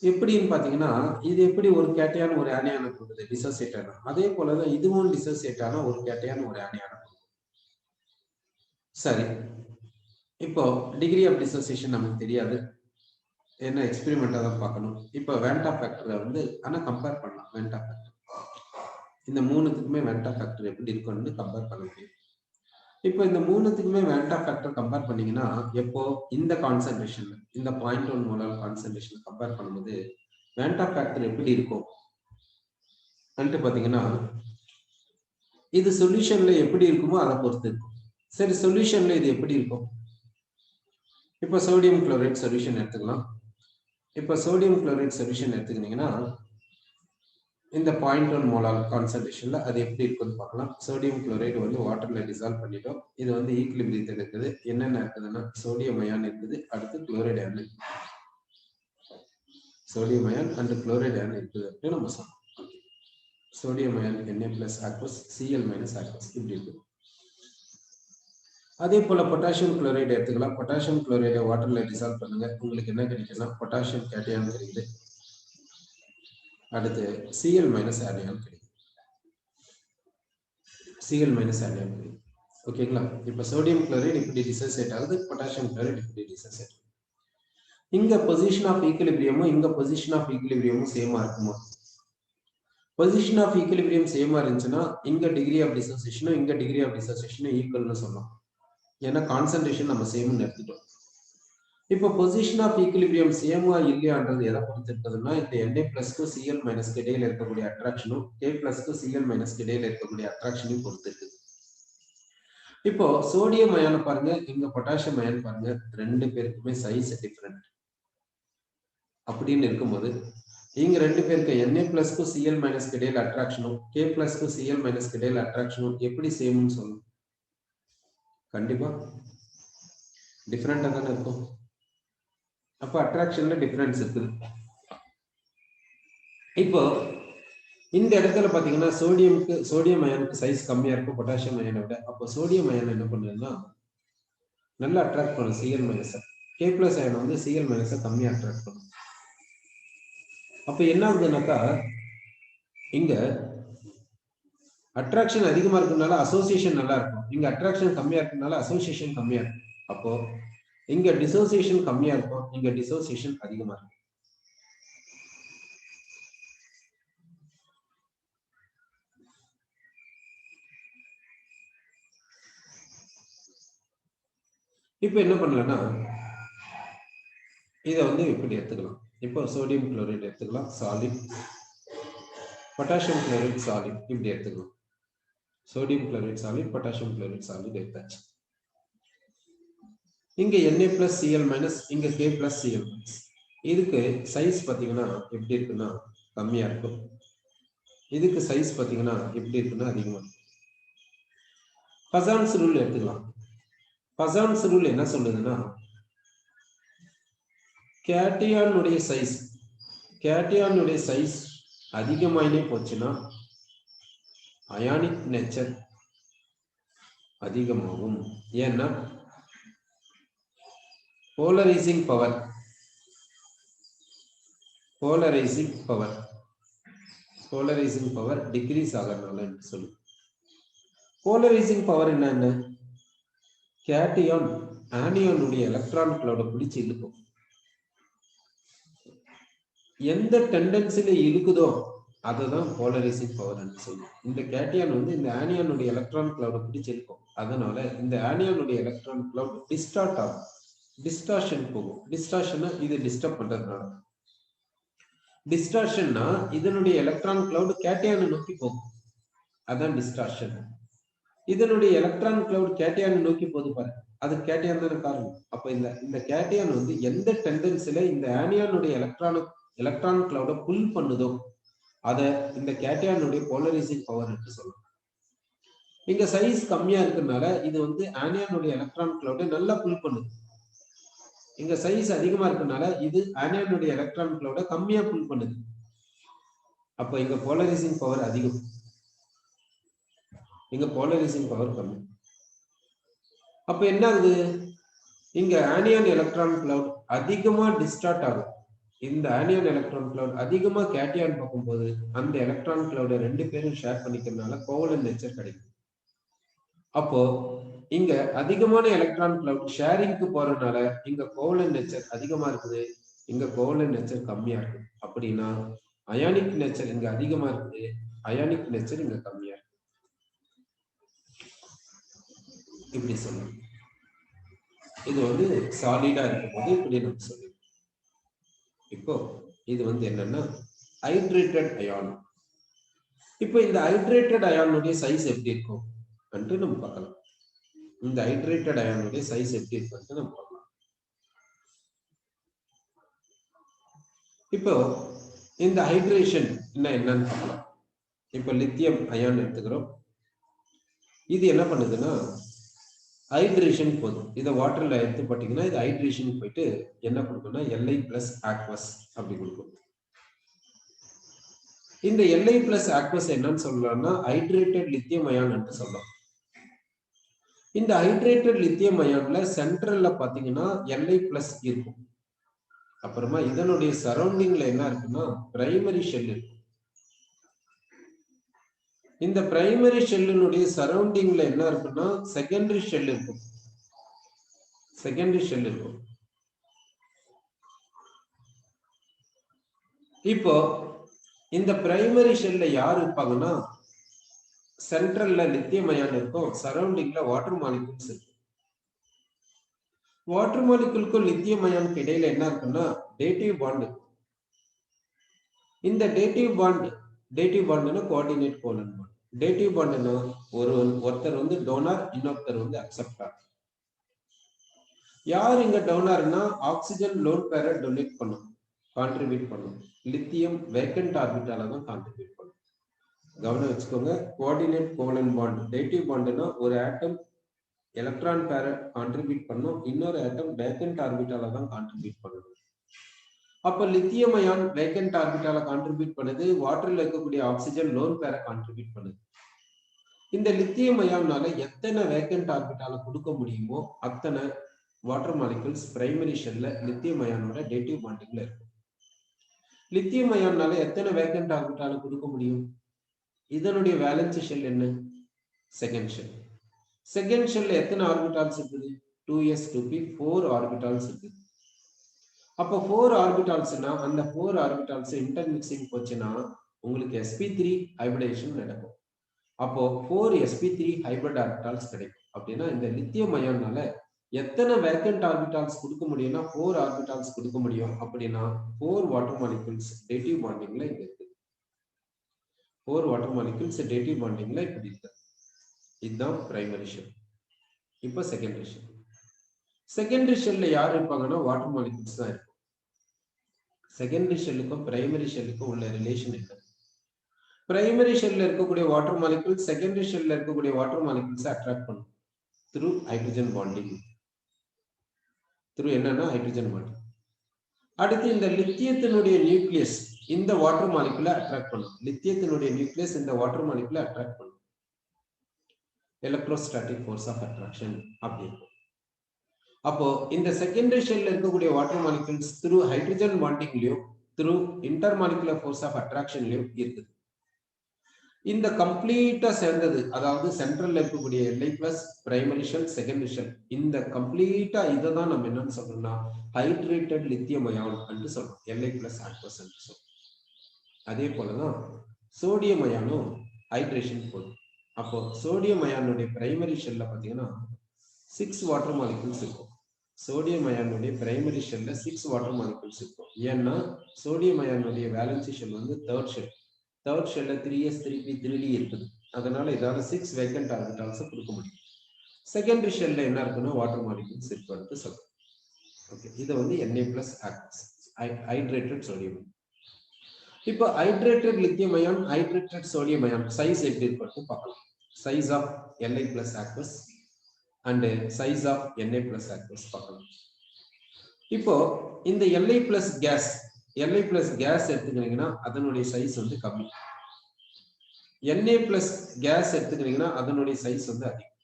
எப்படின்னு பாத்தீங்கன்னா இது எப்படி ஒரு கேட்டையான ஒரு ஆனியான கொடுக்குது டிசோசியேட் ஆனா, அதே போலதான் இதுவும் டிசோசியேட் ஆனா ஒரு கேட்டையான ஒரு ஆனியான கொடுக்குது. சரி, இப்போ டிகிரி ஆஃப் டிசோசியேஷன் நமக்கு தெரியாது, என்ன எக்ஸ்பெரிமெண்டா தான் பார்க்கணும். இப்போ வேண்டா ஃபேக்டரை வந்து ஆனா கம்பேர் பண்ணலாம். வேண்டா ஃபேக்டர் இந்த மூணுத்துக்குமே வேண்டா ஃபேக்டர் எப்படி இருக்குன்னு கம்பேர் பண்ண முடியும். இப்போ இந்த மூணுத்துக்குமே வேண்டா ஃபேக்டர் கம்பேர் பண்ணீங்கன்னா எப்போ இந்த கான்சன்ட்ரேஷன்ல இந்த 0.1 மோலார் கான்சன்ட்ரேஷன் கம்பேர் பண்ணும்போது வேண்டா ஃபேக்டர் எப்படி இருக்கும் அன்ட்டு பாத்தீங்கன்னா இது சொல்யூஷன்ல எப்படி இருக்குமோ அதை பொறுத்து இருக்கும். சரி, சொல்யூஷன்ல இது எப்படி இருக்கும்? இப்போ சோடியம் குளோரைட் சொல்யூஷன் எடுத்துக்கலாம். இப்போ சோடியம் குளோரைட் சொல்யூஷன் எடுத்துக்கிட்டீங்கன்னா இந்த 0.1 மோலார் கான்சன்ட்ரேஷன்ல அது எப்படி இருக்குன்னு பார்க்கலாம். சோடியம் குளோரைடு வந்து வாட்டர்ல டிசால்வ் பண்ணிட்டோம். இது வந்து ஈக்குலிபிரியத்தில் இருக்குது. என்னென்ன இருக்குதுன்னா சோடியம் அயான் இருக்குது, அடுத்து குளோரைடு அயான் இருக்குது. Sodium ion and chloride ion இருக்குது அப்படின்னு நம்ம சொல்லலாம். Sodium ion Na plus aqueous, Cl minus aqueous இப்படி இருக்குது. அதே போல பொட்டாசியம் குளோரைடு எடுத்துக்கலாம். பொட்டாசியம் குளோரைடை வாட்டர்ல டிசால்வ் பண்ணுங்க, உங்களுக்கு என்ன கிடைக்குன்னா பொட்டாசியம் கேட்டையான் கிடைக்குது. அடுத்து Cl மைனஸ் ஆனியான் கிடைக்கும். Cl மைனஸ் ஆனியான் கிடைக்கும். ஓகேங்களா? இப்போ சோடியம் குளோரைடு இப்படி டிசோசியேட் ஆகுது, பொட்டாசியம் குளோரைடு இப்படி டிசோசியேட். இங்க பொசிஷன் ஆஃப் ஈக்குலிபிரியமும் இங்க பொசிஷன் ஆஃப் ஈக்குலிபிரியமும் சேமா இருக்குமா? பொசிஷன் ஆஃப் ஈக்குலிபிரியம் சேமா இருந்துச்சுன்னா இங்க டிகிரி ஆஃப் டிசோசியேஷனும் இங்க டிகிரி ஆஃப் டிசோசியேஷனும் ஈக்குவல்னு சொல்லலாம். ஏன்னா கான்சன்ட்ரேஷன் நம்ம சேம்னு எடுத்துட்டோம். இப்போ பொசிஷன் ஆஃப் ஈக்குலிபிரியம் சேமா இல்லையான்றது எதை பொறுத்து இருக்குதுன்னா இந்த Na பிளஸ்க்கும் Cl மைனஸ்க்கு இடையில இருக்கக்கூடிய அட்ராக்ஷனும் K பிளஸ்க்கும் Cl மைனஸ்க்கு இடையில இருக்கக்கூடிய அட்ராக்ஷனையும் பொறுத்து இருக்குது. இப்போ சோடியம் அயான் பாருங்க, இங்க பொட்டாசியம் அயான் பாருங்க, ரெண்டு பேருக்குமே சைஸ் டிஃபரெண்ட். அப்படின்னு இருக்கும்போது இங்க ரெண்டு பேருக்கு Na பிளஸ்க்கும் Cl மைனஸ்க்கு இடையில அட்ராக்ஷனும் K பிளஸ்க்கும் Cl மைனஸ்க்கு இடையில அட்ராக்ஷனும் எப்படி சேம்னு சொல்லணும்? கண்டிப்பா டிஃபரெண்டா தானே இருக்கும். அப்ப அட்ராக்ஷன்ல டிஃபரன்ஸ் இருக்குது. இப்போ இந்த இடத்துல பாத்தீங்கன்னா சோடியம் அயானுக்கு சைஸ் கம்மியா இருக்கும் பொட்டாசியம் அயனை விட. அப்போ சோடியம் அயன் என்ன பண்ணுதுன்னா நல்லா அட்ராக்ட் பண்ணும் Cl minus. K plus iron வந்து Cl மைனஸ் கம்மியா அட்ராக்ட் பண்ணும். அப்ப என்ன ஆகுதுன்னாக்கா இங்க அட்ராக்ஷன் அதிகமா இருக்கனால அசோசியேஷன் நல்லா இருக்கும், இங்க அட்ராக்ஷன் கம்மியா இருக்கனால அசோசியேஷன் கம்மியா இருக்கும். அப்போ இங்க டிசோசியேஷன் கம்மியா இருக்கும், இங்க டிசோசியேஷன் அதிகமா இருக்கும். இப்போ என்ன பண்ணலன்னா இதை வந்து இப்படி எடுத்துக்கலாம். இப்போ சோடியம் குளோரைடு எடுத்துக்கலாம் சாலிட், பொட்டாசியம் குளோரைடு சாலிட் இப்படி எடுத்துக்கலாம். Sodium chloride solid, potassium chloride solid எடுத்தாச்சு. இங்க Na பிளஸ் Cl மைனஸ், இங்க K பிளஸ் Cl மைனஸ். இதுக்கு சைஸ் பாத்தீங்கன்னா எப்படி இருக்குன்னா கம்மியா இருக்கும், இதுக்கு சைஸ் பாத்தீங்கன்னா எப்படி இருக்குன்னா அதிகமா இருக்கும். பசான்ஸ் ரூல் எடுத்துக்கலாம். பசான்ஸ் ரூல் என்ன சொல்லுதுன்னா கேட்டியானுடைய சைஸ் அதிகமாயினே போச்சுன்னா அயானிக் நேச்சர் அதிகமாகும். ஏன்னா போலரைசிங் பவர் டிக்ரீஸ் ஆகிறதுனால சொல்லு. போலரைசிங் பவர் என்ன? கேட்டியான் ஆனியானுடைய எலக்ட்ரான்களோட பிடிச்சு இழுக்கும். எந்த டெண்டன்சில இழுக்குதோ அதுதான் போலரைசிங் பவர் சொல்லும். இந்த கேட்டியான் வந்து இந்த ஆனியானுடைய எலக்ட்ரான் கிளவுட பிடிச்சு இழுக்கும். அதனால இந்த ஆனியானுடைய எலக்ட்ரான் கிளவுட் டிஸ்டார்ட் ஆகும், டிஸ்டார்ஷன் போகும். டிஸ்டார்ஷனா இது டிஸ்டர்ப் பண்றதுனால. டிஸ்டார்ஷன்னா இதனுடைய எலக்ட்ரான் கிளவுட் கேட்டியானை நோக்கி போகும், அதான் டிஸ்டார்ஷன். இதனுடைய எலக்ட்ரான் கிளவுட் கேட்டியானை நோக்கி போது பாருங்க, அது கேட்டியான் தானே காரணம். அப்ப இந்த கேட்டியான் வந்து எந்த டெண்டன்சில இந்த ஆனியானுடைய எலக்ட்ரான் கிளவுட புல் பண்ணுதோ அத இந்த கேட்டியானுடைய போலரைசிங் பவர் என்று சொல்லலாம். இங்க சைஸ் கம்மியா இருக்கிறதுனால இது வந்து ஆனியானுடைய எலக்ட்ரான் கிளவுட நல்லா புல் பண்ணுது. இங்க சைஸ் அதிகமா இருக்கனால இது ஆனியானுடைய எலக்ட்ரான் கிளவுட கம்மியா புல் பண்ணுது. அப்ப இங்க போலரைசிங் பவர் அதிகம், இங்க போலரைசிங் பவர் கம்மி. அப்ப என்ன ஆகுது? இங்க ஆனியான் எலக்ட்ரான் கிளவுட் அதிகமா டிஸ்டார்ட் ஆகும். இந்த ஆனியான் எலக்ட்ரான் கிளவுட் அதிகமா கேட்டியான் பார்க்கும்போது அந்த எலக்ட்ரான் கிளவுட ரெண்டு பேரும் ஷேர் பண்ணிக்கிறதுனால கோவலன் நேச்சர் கிடைக்கும். அப்போ இங்க அதிகமான எலக்ட்ரான் கிளவுட் ஷேரிங்க்கு போறதுனால இங்க கோவலன் நேச்சர் அதிகமா இருக்குது, இங்க கோவலன் நேச்சர் கம்மியா இருக்கு. அப்படின்னா அயானிக் நேச்சர் இங்க அதிகமா இருக்குது, அயானிக் நேச்சர் இங்க கம்மியா இருக்கு. இப்படி சொல்லணும். இது வந்து சாலிடா இருக்கும்போது இப்படி நம்ம சொல்லணும். இப்போ இது வந்து என்னன்னா ஹைட்ரேட்டட் அயான். இப்போ இந்த ஹைட்ரேட்டட் அயானுடைய சைஸ் எப்படி இருக்கும் என்று நம்ம பார்க்கலாம். இந்த ஹைட்ரேட்டட் அயானுடைய சைஸ் எப்படி இருக்கு நம்ம பார்க்கலாம். இப்போ இந்த ஹைட்ரேஷன் என்னன்னு பார்க்கலாம். இப்போ லித்தியம் அயான் எடுத்துக்கிறோம். இது என்ன பண்ணுதுன்னா ஹைட்ரேஷன் போதும். இதை வாட்டர்ல எடுத்து பார்த்தீங்கன்னா இது ஹைட்ரேஷன் போயிட்டு என்ன கொடுக்கும்னா Li பிளஸ் ஆக்வஸ் அப்படி கொடுக்கும். இந்த Li பிளஸ் ஆக்வஸ் என்னன்னு சொல்லலாம்னா ஹைட்ரேட்டட் லித்தியம் அயான் என்று சொல்லலாம். இந்த ஹைட்ரேட்டட் லித்தியம் அயான்ல சென்ட்ரல்ல பாத்தீங்கன்னா Li பிளஸ் இருக்கும். அப்புறமா இதனுடைய சரௌண்டிங்ல என்ன இருக்குன்னா பிரைமரி ஷெல் இருக்கும். இந்த பிரைமரி ஷெல்லினுடைய சரௌண்டிங்ல என்ன இருக்குன்னா செகண்டரி ஷெல் இருக்கும். செகண்டரி ஷெல் இருக்கும். இப்போ இந்த பிரைமரி ஷெல்ல யார் இருப்பாங்கன்னா சென்ட்ரல்ல லித்தியம் அயான் இருக்கும், சரௌண்டிங்ல வாட்டர் மாலிகூல்ஸ் இருக்கும். வாட்டர் மாலிகூலுக்கும் லித்தியம் அயானுக்கு இடையில என்ன இருக்குன்னா டேட்டிவ் பாண்ட். இந்த டேட்டிவ் பாண்ட்னா கோஆர்டினேட் கோலன் பாண்ட். டேட்டிவ் பாண்ட்னா ஒருத்தர் வந்து டோனர், இன்னொருத்தர் வந்து அக்செப்டர். யார் இங்க டோனர்னா ஆக்சிஜன் லோன் பேரை டொனேட் பண்ணும், கான்ட்ரிபியூட் பண்ணும். லித்தியம் வேக்கன்ட் ஆர்பிட்டால தான் கான்ட்ரிபியூட் பண்ணும். கவனம் வச்சுக்கோங்க. கோஆர்டினேட் கோலன் பாண்ட் டேட்டிவ் பாண்ட்னா ஒரு ஆட்டம் எலக்ட்ரான் பேரை கான்ட்ரிபியூட் பண்ணும், இன்னொரு ஆட்டம் வேக்கன்ட் ஆர்பிட்டால தான் கான்ட்ரிபியூட் பண்ணும். அப்ப லித்தியம் அயான் வேக்கன்ட் ஆர்பிட்டால கான்ட்ரிபியூட் பண்ணுது, வாட்டர்ல இருக்கக்கூடிய ஆக்சிஜன் லோன் பேரை கான்ட்ரிபியூட் பண்ணுது. இந்த லித்தியம் அயான்னால எத்தனை வேக்கன்ட் ஆர்பிட்டால கொடுக்க முடியுமோ அத்தனை வாட்டர் மாலிகூல்ஸ் பிரைமரி ஷெல்ல லித்தியம் அயானோட டேட்டிவ் பாண்டிங்ல இருக்கும். லித்தியம் அயான்னால எத்தனை வேக்கன்ட் ஆர்பிட்டால கொடுக்க முடியும்? இதனுடைய வேலன்சி ஷெல் என்ன? Second shell. செகண்ட் ஷெல்ல எத்தனை ஆர்பிட்டால்ஸ் இருக்குது? 2s 2p 4 ஆர்பிட்டால்ஸ் இருக்குது. அப்போ 4 ஆர்பிட்டால்ஸ்னா அந்த 4 ஆர்பிட்டால்ஸ் இன்டர்மிக்சிங் போச்சுன்னா உங்களுக்கு sp3 ஹைபிரிடேஷன் நடக்கும். அப்போ 4 sp3 ஹைபிரிட் ஆர்பிட்டால்ஸ் கிடைக்கும். அப்படின்னா இந்த லித்தியம் அயான்னால எத்தனை வேக்கன்ட் ஆர்பிட்டால்ஸ் கொடுக்க முடியும்னா 4 ஆர்பிட்டால்ஸ் கொடுக்க முடியும். அப்படின்னா 4 வாட்டர் மாலிகூல்ஸ் டேட்டிவ் பாண்டிங்ல இங்க இருக்கு. 4 வாட்டர் மாலிகூல்ஸ் டேட்டிவ் பாண்டிங்ல இப்படி இருக்கு. இதுதான் பிரைமரி ஷெல். இப்போ செகண்டரி ஷெல். செகண்டரி ஷெல்ல யார் இருப்பாங்கன்னா வாட்டர் மாலிகூல்ஸ் தான் இருக்கும். செகண்டரி ஷெல்லுக்கும் பிரைமரி ஷெல்லுக்கும் உள்ள ரிலேஷன் என்ன? பிரைமரி ஷெல்ல இருக்கக்கூடிய வாட்டர் மாலிகூல் செகண்டரி ஷெல்ல இருக்கக்கூடிய வாட்டர் மாலிகூல்ஸ் அட்ராக்ட் பண்ணும் த்ரூ ஹைட்ரஜன் பாண்டிங். த்ரூ என்னன்னா ஹைட்ரஜன் பாண்டிங். அடுத்து இந்த லித்தியத்தினுடைய நியூக்ளியஸ் இந்த வாட்டர் மாலிகூலை அட்ராக்ட் பண்ணும். லித்தியத்தினுடைய நியூக்ளியஸ் இந்த வாட்டர் மாலிகூலை அட்ராக்ட் பண்ணும். எலக்ட்ரோஸ்டாட்டிக் ஃபோர்ஸ் ஆஃப் அட்ராக்ஷன் அப்படி இருக்கும். அப்போ இந்த செகண்டரி ஷெல்ல இருக்கக்கூடிய வாட்டர் மாலிகூல்ஸ் த்ரூ ஹைட்ரஜன் பாண்டிங்லயும் த்ரூ இன்டர்மாலிகுலர் ஃபோர்ஸ் ஆஃப் அட்ராக்ஷன்லயும் இருக்குது. இந்த கம்ப்ளீட்டா சேர்ந்தது, அதாவது சென்ட்ரல்ல இருக்கக்கூடிய Li plus primary shell secondary shell, இந்த கம்ப்ளீட்டா இதை தான் நம்ம என்னன்னு சொல்றோம்னா ஹைட்ரேட்டட் லித்தியம் அயான் என்று சொல்றோம். Li பிளஸ் ஆக்வஸ் என்று சொல்றோம். அதே போலதான் சோடியம் அயானும் ஹைட்ரேஷன் போகுது. அப்போ சோடியம் அயானுடைய பிரைமரி ஷெல்ல பாத்தீங்கன்னா 6 வாட்டர் மாலிகூல்ஸ் இருக்கும். சோடியம் அயானுடைய பிரைமரி ஷெல்ல 6 வாட்டர் மாலிகூல்ஸ் இருக்கும். ஏன்னா சோடியம் அயானுடைய வேலன்சி ஷெல் வந்து தேர்ட் ஷெல். தேர்ட் ஷெல்ல 3s 3p 3d இருக்குது. அதனால இதால 6 வேக்கன்ட் ஆர்பிட்டால்ஸ் கொடுக்க முடியும். செகண்டரி ஷெல்ல என்ன இருக்குன்னா வாட்டர் மாலிகூல்ஸ் இருக்கு சொல்றோம். ஓகே, இது வந்து Na plus aqueous hydrated sodium. இப்போ hydrated lithium ion hydrated sodium ion size எப்படி இருக்கு பார்க்கலாம். Size of Li plus aqueous and size of Na plus aqueous பார்க்கலாம். இப்போ இந்த Li பிளஸ் கேஸ் எடுத்துக்கிறீங்கன்னா அதனுடைய சைஸ் வந்து கம்மி. Na பிளஸ் கேஸ் எடுத்துக்கிறீங்கன்னா அதனுடைய சைஸ் வந்து அதிகம்.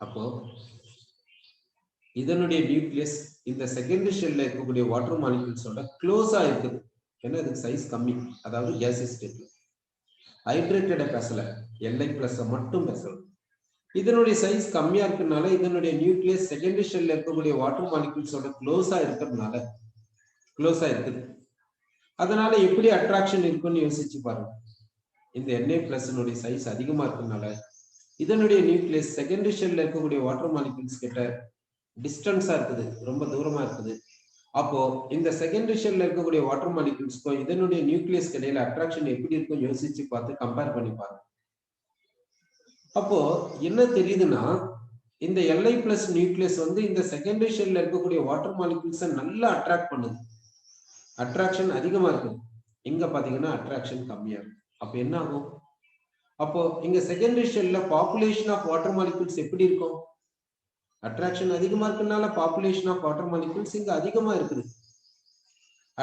அப்போ இதனுடைய நியூக்ளியஸ் இந்த செகண்டரி ஷெல்ல இருக்கக்கூடிய வாட்டர் மாலிகூல்ஸோட க்ளோஸா இருக்குது. ஏன்னா இதுக்கு சைஸ் கம்மி, அதாவது கேசியஸ் ஸ்டேட்ல. ஹைட்ரேட்டட பேசல, Li பிளஸ் மட்டும் பேசலாம். இதனுடைய சைஸ் கம்மியா இருக்கிறதுனால இதனுடைய நியூக்ளியஸ் செகண்டரி ஷெல்ல இருக்கக்கூடிய வாட்டர் மாலிகூல்ஸோட க்ளோஸா இருக்குது. அதனால எப்படி அட்ராக்ஷன் இருக்குன்னு யோசிச்சு பாருங்க. இந்த Na பிளஸ் சைஸ் அதிகமா இருக்கிறதுனால இதனுடைய நியூக்ளியஸ் செகண்டரி ஷெல்ல இருக்கக்கூடிய வாட்டர் மாலிகூல்ஸ் கிட்ட டிஸ்டன்ஸா இருக்குது, ரொம்ப தூரமா இருக்குது. அப்போ இந்த செகண்டரி ஷெல்ல இருக்கக்கூடிய வாட்டர் மாலிகூல்ஸ்க்கும் இதனுடைய நியூக்ளியஸ் இடையில அட்ராக்ஷன் எப்படி இருக்கும் யோசிச்சு பார்த்து கம்பேர் பண்ணி பாருங்க. அப்போ என்ன தெரியுதுன்னா இந்த Li பிளஸ் நியூக்ளியஸ் வந்து இந்த செகண்டரி ஷெல்ல இருக்கக்கூடிய வாட்டர் மாலிகூல்ஸை நல்லா அட்ராக்ட் பண்ணுது. அட்ராக்ஷன் அதிகமா இருக்கு, இங்க பாத்தீங்கன்னா அட்ராக்ஷன் கம்மியா இருக்கு. அப்ப என்ன ஆகும்? அப்போ இங்க செகண்டரி ஷெல்ல பாப்புலேஷன் ஆஃப் வாட்டர் மாலிகூல்ஸ் எப்படி இருக்கும்? அட்ராக்ஷன் அதிகமா இருக்கனால பாப்புலேஷன் ஆஃப் வாட்டர் மாலிகூல்ஸ் இங்க அதிகமா இருக்குது.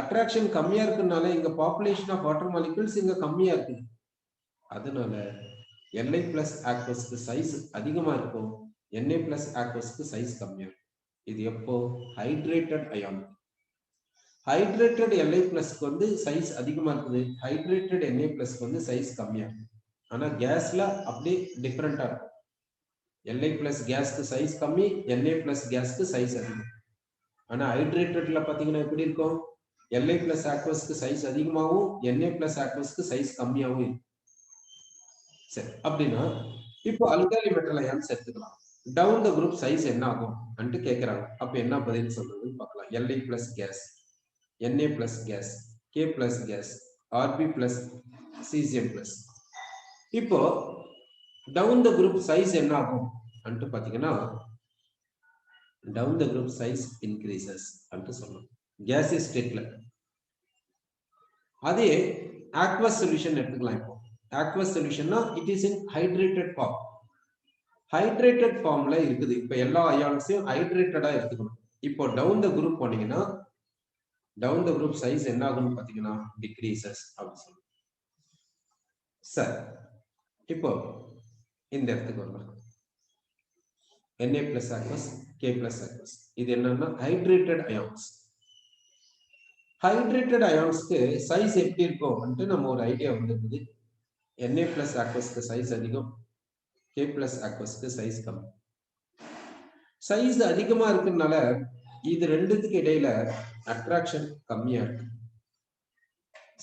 அட்ராக்ஷன் கம்மியா இருக்கனால இங்க பாப்புலேஷன் ஆஃப் வாட்டர் மாலிகூல்ஸ் இங்க கம்மியா இருக்குது. அதனால Li பிளஸ் ஆக்வஸ்க்கு சைஸ் அதிகமா இருக்கும், Na பிளஸ் ஆக்வஸ்க்கு சைஸ் கம்மியா இருக்கும். இது எப்போ? Hydrated ion. ஹைட்ரேட்டட் Li பிளஸ்க்கு வந்து சைஸ் அதிகமா இருக்குது, ஹைட்ரேட்டட் Na பிளஸ்க்கு வந்து சைஸ் கம்மியா இருக்கு. ஆனா கேஸ்ல அப்படியே டிஃபரெண்டா இருக்கும். Li பிளஸ் கேஸ்க்கு சைஸ் கம்மி, Na பிளஸ் கேஸ்க்கு சைஸ் அதிகம். ஆனா ஹைட்ரேட்டட்ல பாத்தீங்கன்னா எப்படி இருக்கும்? Li பிளஸ் ஆக்வஸ்க்கு சைஸ் அதிகமாகவும் Na பிளஸ் ஆக்வஸ்க்கு சைஸ் கம்மியாகவும் இருக்கும். சரி, அப்படின்னா இப்போ அல்காலி மெட்டல் அயான்ஸ் எடுத்துக்கலாம். டவுன் த குரூப் சைஸ் என்ன ஆகும் அன்ட்டு கேட்கறாங்க. அப்ப என்ன பதில் சொல்றதுன்னு பார்க்கலாம். Li plus gas, Na plus gas, K plus gas, Rb plus Cesium plus. இப்போ டவுன் த குரூப் சைஸ் என்ன ஆகும் அன்ட்டு பாத்தீங்கன்னா down the group size increases அன்ட்டு சொல்லணும் கேசியஸ் ஸ்டேட்ல. அதே ஆக்வஸ் சொல்யூஷன் எடுத்துக்கலாம். இப்போ aqueous solutionனா it is in hydrated form. hydrated formல இருக்குது. இப்போ எல்லா அயான்ஸையும் ஹைட்ரேட்டடா எடுத்துக்கணும். இப்போ டவுன் த குரூப் போனீங்கன்னா டவுன் த குரூப் சைஸ் என்ன ஆகும்னு பாத்தீங்கன்னா டிக்ரீசஸ் அப்படி சொல்லுங்க. சார் இப்போ இந்த இடத்துக்கு வரலாம். Na plus aqueous, K plus aqueous. இது என்னன்னா ஹைட்ரேட்டட் அயான்ஸ். ஹைட்ரேட்டட் அயான்ஸ்க்கு சைஸ் எப்படி இருக்கும் அப்படின்ட்டு நம்ம ஒரு ஐடியா வந்துருக்குது. Na plus aqueous சைஸ் அதிகம், K plus aqueous சைஸ் கம்மி. சைஸ் அதிகமா இருக்குனால இது ரெண்டுத்துக்கு இடையில அட்ராக்ஷன் கம்மியா இருக்கு.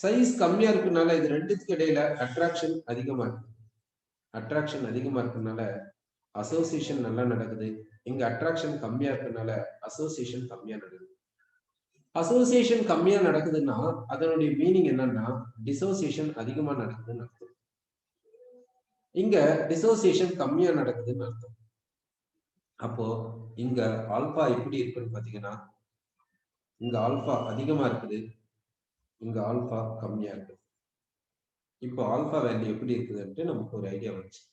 சைஸ் கம்மியா இருக்குனால இது ரெண்டுத்துக்கு இடையில அட்ராக்ஷன் அதிகமா இருக்கு. அட்ராக்ஷன் அதிகமா இருக்குனால அசோசியேஷன் நல்லா நடக்குது. இங்க அட்ராக்ஷன் கம்மியா இருக்குனால அசோசியேஷன் கம்மியா நடக்குது. அசோசியேஷன் கம்மியா நடக்குதுன்னா அதனுடைய மீனிங் என்னன்னா டிசோசியேஷன் அதிகமா நடக்குதுன்னு அர்த்தம். இங்க டிசோசியேஷன் கம்மியா நடக்குதுன்னு அர்த்தம். அப்போ இங்க ஆல்பா எப்படி இருக்குன்னு பாத்தீங்கன்னா இங்க ஆல்பா அதிகமா இருக்குது, இங்க ஆல்பா கம்மியா இருக்கு. இப்போ ஆல்பா வேல்யூ எப்படி இருக்குதுன்ட்டு நமக்கு ஒரு ஐடியா வந்துச்சு.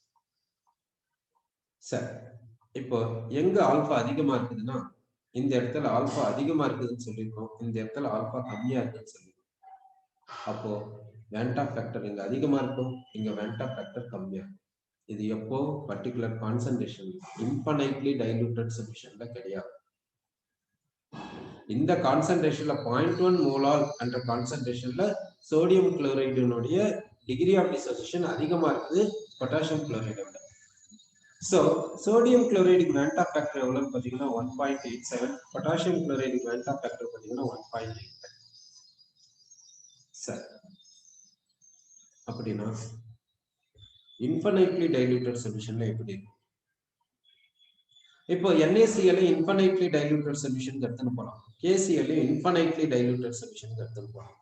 சரி, இப்போ எங்க ஆல்பா அதிகமா இருக்குதுன்னா இந்த இடத்துல ஆல்பா அதிகமா இருக்குதுன்னு சொல்லியிருக்கோம், இந்த இடத்துல ஆல்பா கம்மியா இருக்குன்னு சொல்லியிருக்கோம். அப்போ வேண்டா ஃபேக்டர் இங்க அதிகமா இருக்கும், இங்க வேண்டா ஃபேக்டர் கம்மியா இருக்கும். இது எப்போ பர்டிகுலர் கான்சன்ட்ரேஷன் இன்ஃபைனைட்லி டைலூட்டட் சொல்யூஷன்ல கிடையாது. இந்த கான்சன்ட்ரேஷன்ல 0.1 மோலார் என்ற கான்சன்ட்ரேஷன்ல சோடியம் குளோரைடினுடைய டிகிரி ஆஃப் டிசோசியேஷன் அதிகமா இருக்குது பொட்டாசியம் குளோரைடை விட. சோ சோடியம் குளோரைடுக்கு வேண்டா ஃபேக்டர் எவ்வளவுன்னு பாத்தீங்கன்னா 1.87, பொட்டாசியம் குளோரைடுக்கு வேண்டா ஃபேக்டர் பாத்தீங்கன்னா 1.85. சரி, அப்படின்னா இன்ஃபைனைட்லி டைலூட்டட் சொல்யூஷன்ல எப்படி இருக்கும்? இப்போ NaCl இன்ஃபைனைட்லி டைலூட்டட் சொல்யூஷன் எடுத்துன்னு போலாம், KCl இன்ஃபைனைட்லி டைலூட்டட் சொல்யூஷன் எடுத்துன்னு போலாம்.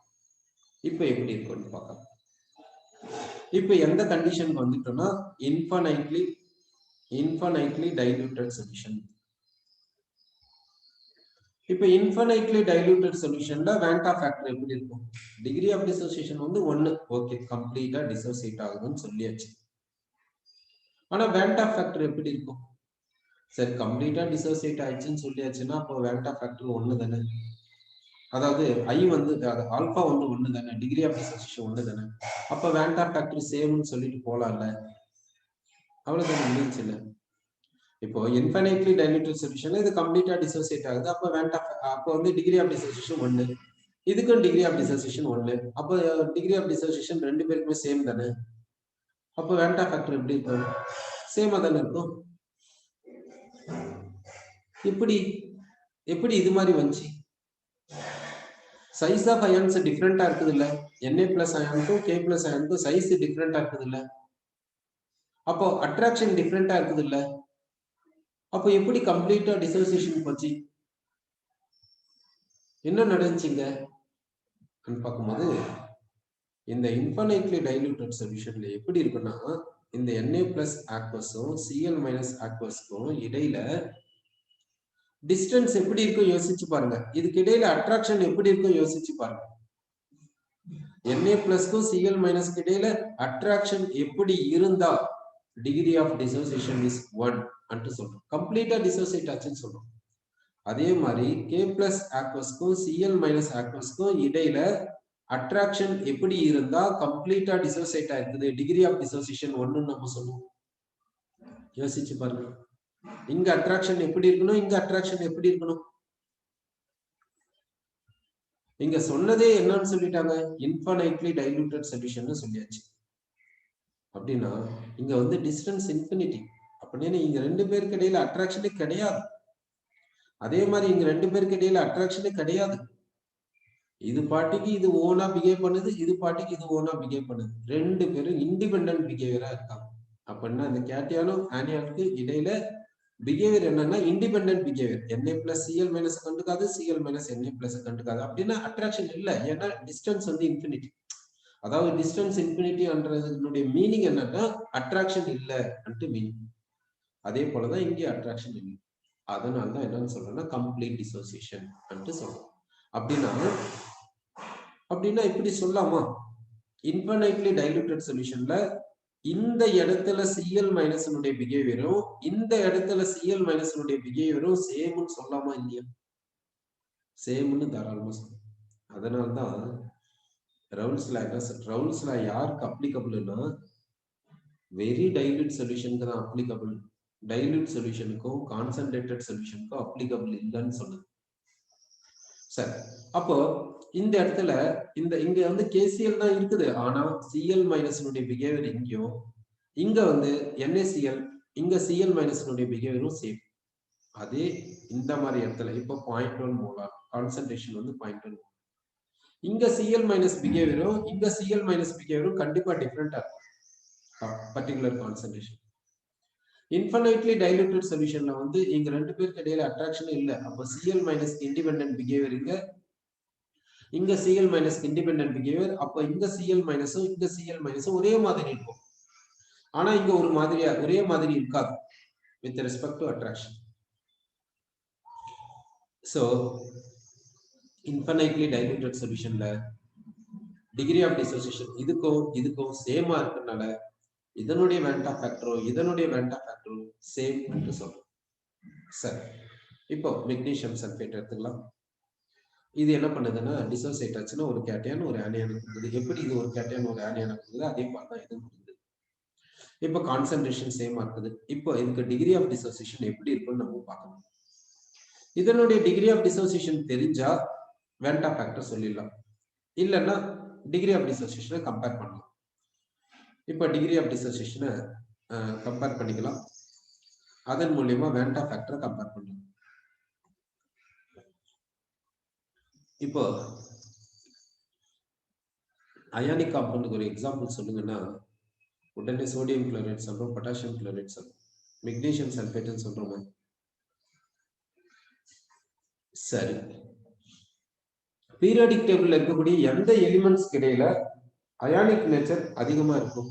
இப்போ எப்படி இருக்கும்னு பார்க்கலாம். இப்போ எந்த கண்டிஷனுக்கு வந்துட்டோம்னா இன்ஃபைனைட்லி டைலூட்டட் சொல்யூஷன். இப்போ இன்ஃபைனைட்லி டைலூட்டட் சொல்யூஷன்ல வேண்டா ஃபேக்டர் எப்படி இருக்கும்? டிகிரி ஆஃப் டிசோசியேஷன் வந்து 1. ஓகே, கம்ப்ளீட்டா டிசோசியேட் ஆகுதுன்னு சொல்லியாச்சு. ஆனா வேண்டா ஃபேக்டர் எப்படி இருக்கும்? சரி, கம்ப்ளீட்டா டிசோசியேட் ஆயிடுச்சுன்னு சொல்லியாச்சுன்னா அப்போ வேண்டா ஃபேக்டர் 1 தானே. அதாவது ஐ வந்து ஆல்பா வந்து 1 தானே, டிகிரி ஆஃப் டிசோசியேஷன் 1 தானே. அப்ப வேண்டா ஃபேக்டர் சேம்னு சொல்லிட்டு போலாம்ல, அவ்வளவுதான் முடிஞ்சு இல்ல. இப்போ இன்ஃபைனைட்லி டைலூட்டட் சொல்யூஷன்ல இது கம்ப்ளீட்டா டிசோசியேட் ஆகுது, அப்ப வேண்டா அப்போ வந்து டிகிரி ஆஃப் டிசோசியேஷன் 1, இதுக்கும் டிகிரி ஆஃப் டிசோசியேஷன் 1, அப்போ டிகிரி ஆஃப் டிசோசியேஷன் ரெண்டு பேருக்குமே சேம் தானே. அப்போ வேண்டா ஃபேக்டர் எப்படி இருக்கும்? சேமா தானே இருக்கும். எப்படி இது மாதிரி வந்துச்சு? சைஸ் ஆஃப் அயான்ஸ் டிஃபரெண்டா இருக்குது இல்ல, Na பிளஸ் அயானுக்கும் K பிளஸ் அயானுக்கும் சைஸ் டிஃபரெண்டா இருக்குது இல்ல, அப்போ அட்ராக்ஷன் டிஃபரெண்டா இருக்குது இல்ல, அப்போ எப்படி கம்ப்ளீட்டா டிசோசியேஷன் போச்சு? என்ன நடந்துச்சுங்க பார்க்கும்போது இந்த இன்ஃபைனைட்லி டைலூட்டட் சொல்யூஷன்ல எப்படி இருக்குன்னா இந்த Na பிளஸ் ஆக்வஸும் Cl மைனஸ் ஆக்வஸ்க்கும் இடையில டிஸ்டன்ஸ் எப்படி இருக்கும் யோசிச்சு பாருங்க. இதுக்கு இடையில அட்ராக்ஷன் எப்படி இருக்கும் யோசிச்சு பாருங்க. Na பிளஸ்க்கும் Cl மைனஸ்க்கு இடையில அட்ராக்ஷன் எப்படி இருந்தா டிகிரி ஆஃப் டிசோசியேஷன் இஸ் 1 அன்ட்டு சொல்றோம். கம்ப்ளீட்டா டிசோசியேட் ஆச்சுன்னு சொல்றோம். அதே மாதிரி K பிளஸ் ஆக்வஸ்க்கும் Cl மைனஸ் ஆக்வஸ்க்கும் இடையில அட்ராக்ஷன் எப்படி இருந்தா கம்ப்ளீட்டா டிசோசியேட் ஆயிருக்குது, டிகிரி ஆஃப் டிசோசியேஷன் 1 நம்ம சொல்லுவோம். யோசிச்சு பாருங்க. இங்க அட்ராக்ஷன் எப்படி இருக்கணும், இங்க அட்ராக்ஷன் எப்படி இருக்கணும். இங்க சொன்னதே என்னன்னு சொல்லிட்டாங்க, இன்ஃபைனைட்லி டைலூட்டட் சொல்யூஷன் சொல்லியாச்சு. அப்படின்னா இங்க வந்து டிஸ்டன்ஸ் இன்ஃபினிட்டி. அப்படின்னு இங்க ரெண்டு பேருக்கு இடையில அட்ராக்ஷனே கிடையாது. அதே மாதிரி இங்க ரெண்டு பேருக்கு இடையில அட்ராக்ஷனே கிடையாது. இது பாட்டிக்கு இது ஓனா பிஹேவ் பண்ணுது, இது பாட்டிக்கு இது ஓனா பிஹேவ் பண்ணுது. ரெண்டு பேரும் இண்டிபெண்டன்ட் பிஹேவியரா இருக்காங்க. அப்படின்னா இந்த கேட்டியானும் ஆனியானுக்கு இடையில பிஹேவியர் என்னன்னா independent behaviour. Na plus Cl minus கண்டுக்காது, Cl மைனஸ் Na பிளஸ் கண்டுக்காது. அப்படின்னா அட்ராக்ஷன் இல்லை. ஏன்னா டிஸ்டன்ஸ் வந்து இன்ஃபினிட்டி. அதாவது டிஸ்டன்ஸ் இன்ஃபினிட்டின்றதுனுடைய மீனிங் என்னன்னா அட்ராக்ஷன் இல்லை அன்ட்டு மீனிங். அதே போலதான் இங்கே அட்ராக்ஷன் இல்லை. அதனாலதான் என்னன்னு சொல்றேன்னா கம்ப்ளீட் டிசோசியேஷன் அன்ட்டு சொல்றோம். அப்படின்னா இப்படி சொல்லாமா, இன்ஃபைனைட்லி டைலூட்டட் சொல்யூஷன்ல இந்த இடத்துல Cl மைனஸ் பிஹேவியரும் இந்த இடத்துல Cl மைனஸ் பிஹேவியரும் சேம்னு சொல்லாமா இல்லையா? சேம்னு தாராளமா சொல்லலாம். அதனால்தான் ரவுல்ஸ் லா யாருக்கு அப்ளிகபிள்னா வெரி டைல்யூட் சொல்யூஷனுக்கு தான் அப்ளிகபிள். டைல்யூட் சொல்யூஷனுக்கும் கான்சன்ட்ரேட்டட் சொல்யூஷனுக்கும் அப்ளிகபிள் இல்லைன்னு சொன்னது. சரி, அப்போ இந்த இடத்துல இங்க வந்து KCl தான் இருக்குது. ஆனா Cl மைனஸ் பிஹேவியர் இங்கேயும், இங்க வந்து NaCl, இங்க Cl மைனஸ் பிஹேவியரும் சேம். அதே இந்த மாதிரி இடத்துல இப்போ 0.1 மோலார் கான்சன்ட்ரேஷன் வந்து 0.1. இங்க Cl மைனஸ் பிஹேவியரும் இங்க Cl மைனஸ் பிஹேவியரும் கண்டிப்பா டிஃபரெண்டா இருக்கும் பர்டிகுலர் கான்சன்ட்ரேஷன். இன்ஃபைனைட்லி டைலூட்டட் சொல்யூஷன்ல வந்து இங்க ரெண்டு பேருக்கு இடையில அட்ராக்ஷன் இல்லை. அப்போ Cl மைனஸ் இண்டிபெண்டன்ட் பிஹேவியர் இங்க Cl மைனஸ் இண்டிபெண்டன்ட் பிஹேவியர். அப்போ இங்க Cl மைனஸும் இங்க Cl மைனஸும் ஒரே மாதிரி இருக்கும். ஆனா இங்க ஒரே மாதிரி இருக்காது with respect to attraction. So infinitely diluted சொல்யூஷன்ல டிகிரி ஆஃப் டிசோசியேஷன் இதுக்கும் சேமா இருக்கனால இதனுடைய வேண்டா ஃபேக்டரும் இதனுடைய வேண்டா ஃபேக்டரும் சேம் என்று சொல்றோம். சரி, இப்போ மெக்னீசியம் சல்பேட் எடுத்துக்கலாம். இது என்ன பண்ணுதுன்னா டிசோசியேட் ஆச்சுன்னா ஒரு கேட்டையான் ஒரு ஆனியான் கொடுக்குது. எப்படி இது ஒரு கேட்டையான் ஒரு ஆனியான் கொடுக்குது அதே மாதிரி தான் இதுவும் கொடுக்குது. இப்போ கான்சன்ட்ரேஷன் சேமா இருக்குது. இப்போ இதுக்கு டிகிரி ஆஃப் டிசோசியேஷன் எப்படி இருக்குன்னு நம்ம பார்க்கணும். இதனுடைய டிகிரி ஆஃப் டிசோசியேஷன் தெரிஞ்சா வேண்டா ஃபேக்டர் சொல்லிடலாம், இல்லைன்னா டிகிரி ஆஃப் டிசோசியேஷனை கம்பேர் பண்ணலாம். இப்போ டிகிரி ஆஃப் டிசோசியேஷனை கம்பேர் பண்ணிக்கலாம். அதன் மூலியமா வேண்டா ஃபேக்டரை கம்பேர் பண்ணலாம். இப்போ அயானிக் காம்பவுண்டுக்கு ஒரு எக்ஸாம்பிள் சொல்லுங்கன்னா உடனே சோடியம் குளோரைட் சொல்றோம், பொட்டாசியம் குளோரைட் சொல்றோம், மெக்னீசியம் சல்பேட்னு சொல்றோம். சரி, பீரியாடிக் டேபிள்ல இருக்கக்கூடிய எந்த எலிமெண்ட்ஸ் இடையில அயானிக் நேச்சர் அதிகமா இருக்கும்?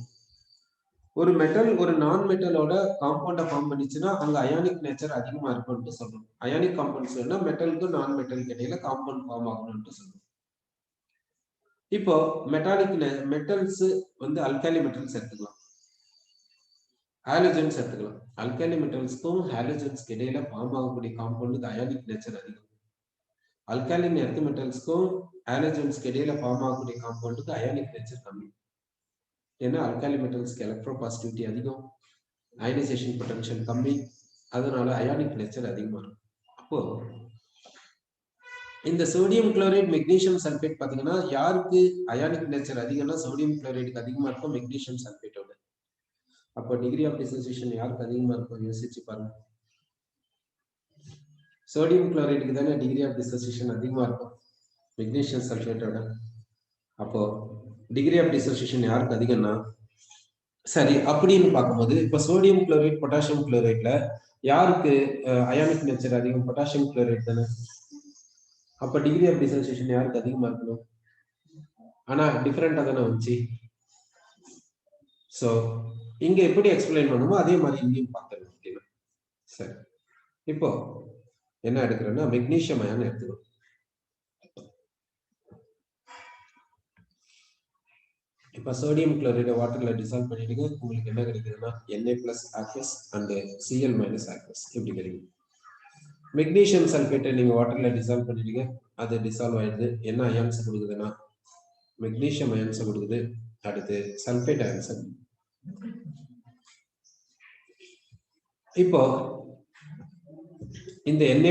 ஒரு மெட்டல் ஒரு நான் மெட்டலோட காம்பவுண்ட ஃபார்ம் பண்ணிச்சுன்னா அங்க அயானிக் நேச்சர் அதிகமா இருக்கும்னு சொல்றோம். அயானிக் காம்பவுண்ட்ஸ் மெட்டலுக்கு நான் மெட்டலுக்கு இடையில காம்பவுண்ட் ஃபார்ம் ஆகணும்னு சொல்றோம். இப்போ மெட்டல்ஸ் வந்து அல்காலி மெட்டல்ஸ் எடுத்துக்கலாம், ஹாலஜன்ஸ் எடுத்துக்கலாம். அல்காலி மெட்டல்ஸ்க்கும் ஹாலஜன்ஸ்க்கு இடையில ஃபார்ம் ஆகக்கூடிய காம்பவுண்டுக்கு அயானிக் நேச்சர் அதிகம். அல்காலின் எர்த் மெட்டல்ஸ்க்கும் ஹாலஜன்ஸ்க்கு இடையில ஃபார்ம் ஆகக்கூடிய காம்பவுண்டுக்கு அயானிக் நேச்சர் கம்மி. ஏன்னா அல்காலி மெட்டல்ஸ்க்கு எலக்ட்ரோ பாசிட்டிவிட்டி அதிகம், அயனைசேஷன் பொட்டன்ஷியல் கம்மி, அதனால அயானிக் நேச்சர் அதிகமா இருக்கும். அப்போ இந்த சோடியம் குளோரைட் மெக்னீசியம் சல்பேட் பாத்தீங்கன்னா யாருக்கு அயானிக் நேச்சர் அதிகம்னா சோடியம் குளோரைடுக்கு அதிகமா இருக்கும் மெக்னீசியம் சல்பேட்டோட. அப்போ டிகிரி ஆஃப் டிசோசியேஷன் யாருக்கு அதிகமா இருக்கும் யோசிச்சு பாருங்க. சோடியம் குளோரைடுக்கு தானே டிகிரி ஆஃப் டிசோசியேஷன் அதிகமா இருக்கும் மெக்னீசியம் சல்பேட்டோட. அப்போ டிகிரி ஆஃப் டிசோசியேஷன் யாருக்கு அதிகம்னா, சரி அப்படின்னு பார்க்கும்போது இப்ப சோடியம் குளோரைட் பொட்டாசியம் குளோரைட்ல யாருக்கு அயானிக் நேச்சர் அதிகம்? பொட்டாசியம் குளோரைட் தானே. அப்ப டிகிரி ஆஃப் டிசோசியேஷன் யாருக்கு அதிகமா இருக்கணும்? ஆனா டிஃபரெண்டா தானே வந்துச்சு. சோ இங்க எப்படி எக்ஸ்பிளைன் பண்ணுமோ அதே மாதிரி இங்கேயும் பார்க்கணும். சரி, இப்போ என்ன எடுக்கிறேன்னா மெக்னீசியம் அயன் எடுத்துக்கிறோம். இப்போ சோடியம் குளோரைடை வாட்டர்ல டிசால்வ் பண்ணிடுங்க. உங்களுக்கு என்ன கிடைக்குதுன்னா Na+ aqueous and Cl- aqueous இப்படி கிடைக்கும். மெக்னீசியம் சல்பேட்டை நீங்க வாட்டர்ல டிசால்வ் பண்ணிடுங்க. அது டிசால்வ் ஆயிடுது. என்ன அயான்ஸ் கொடுக்குதுன்னா மெக்னீசியம் அயான்ஸ் கொடுக்குது. அடுத்து சல்பேட் அயான்ஸ். இப்போ இந்த Na+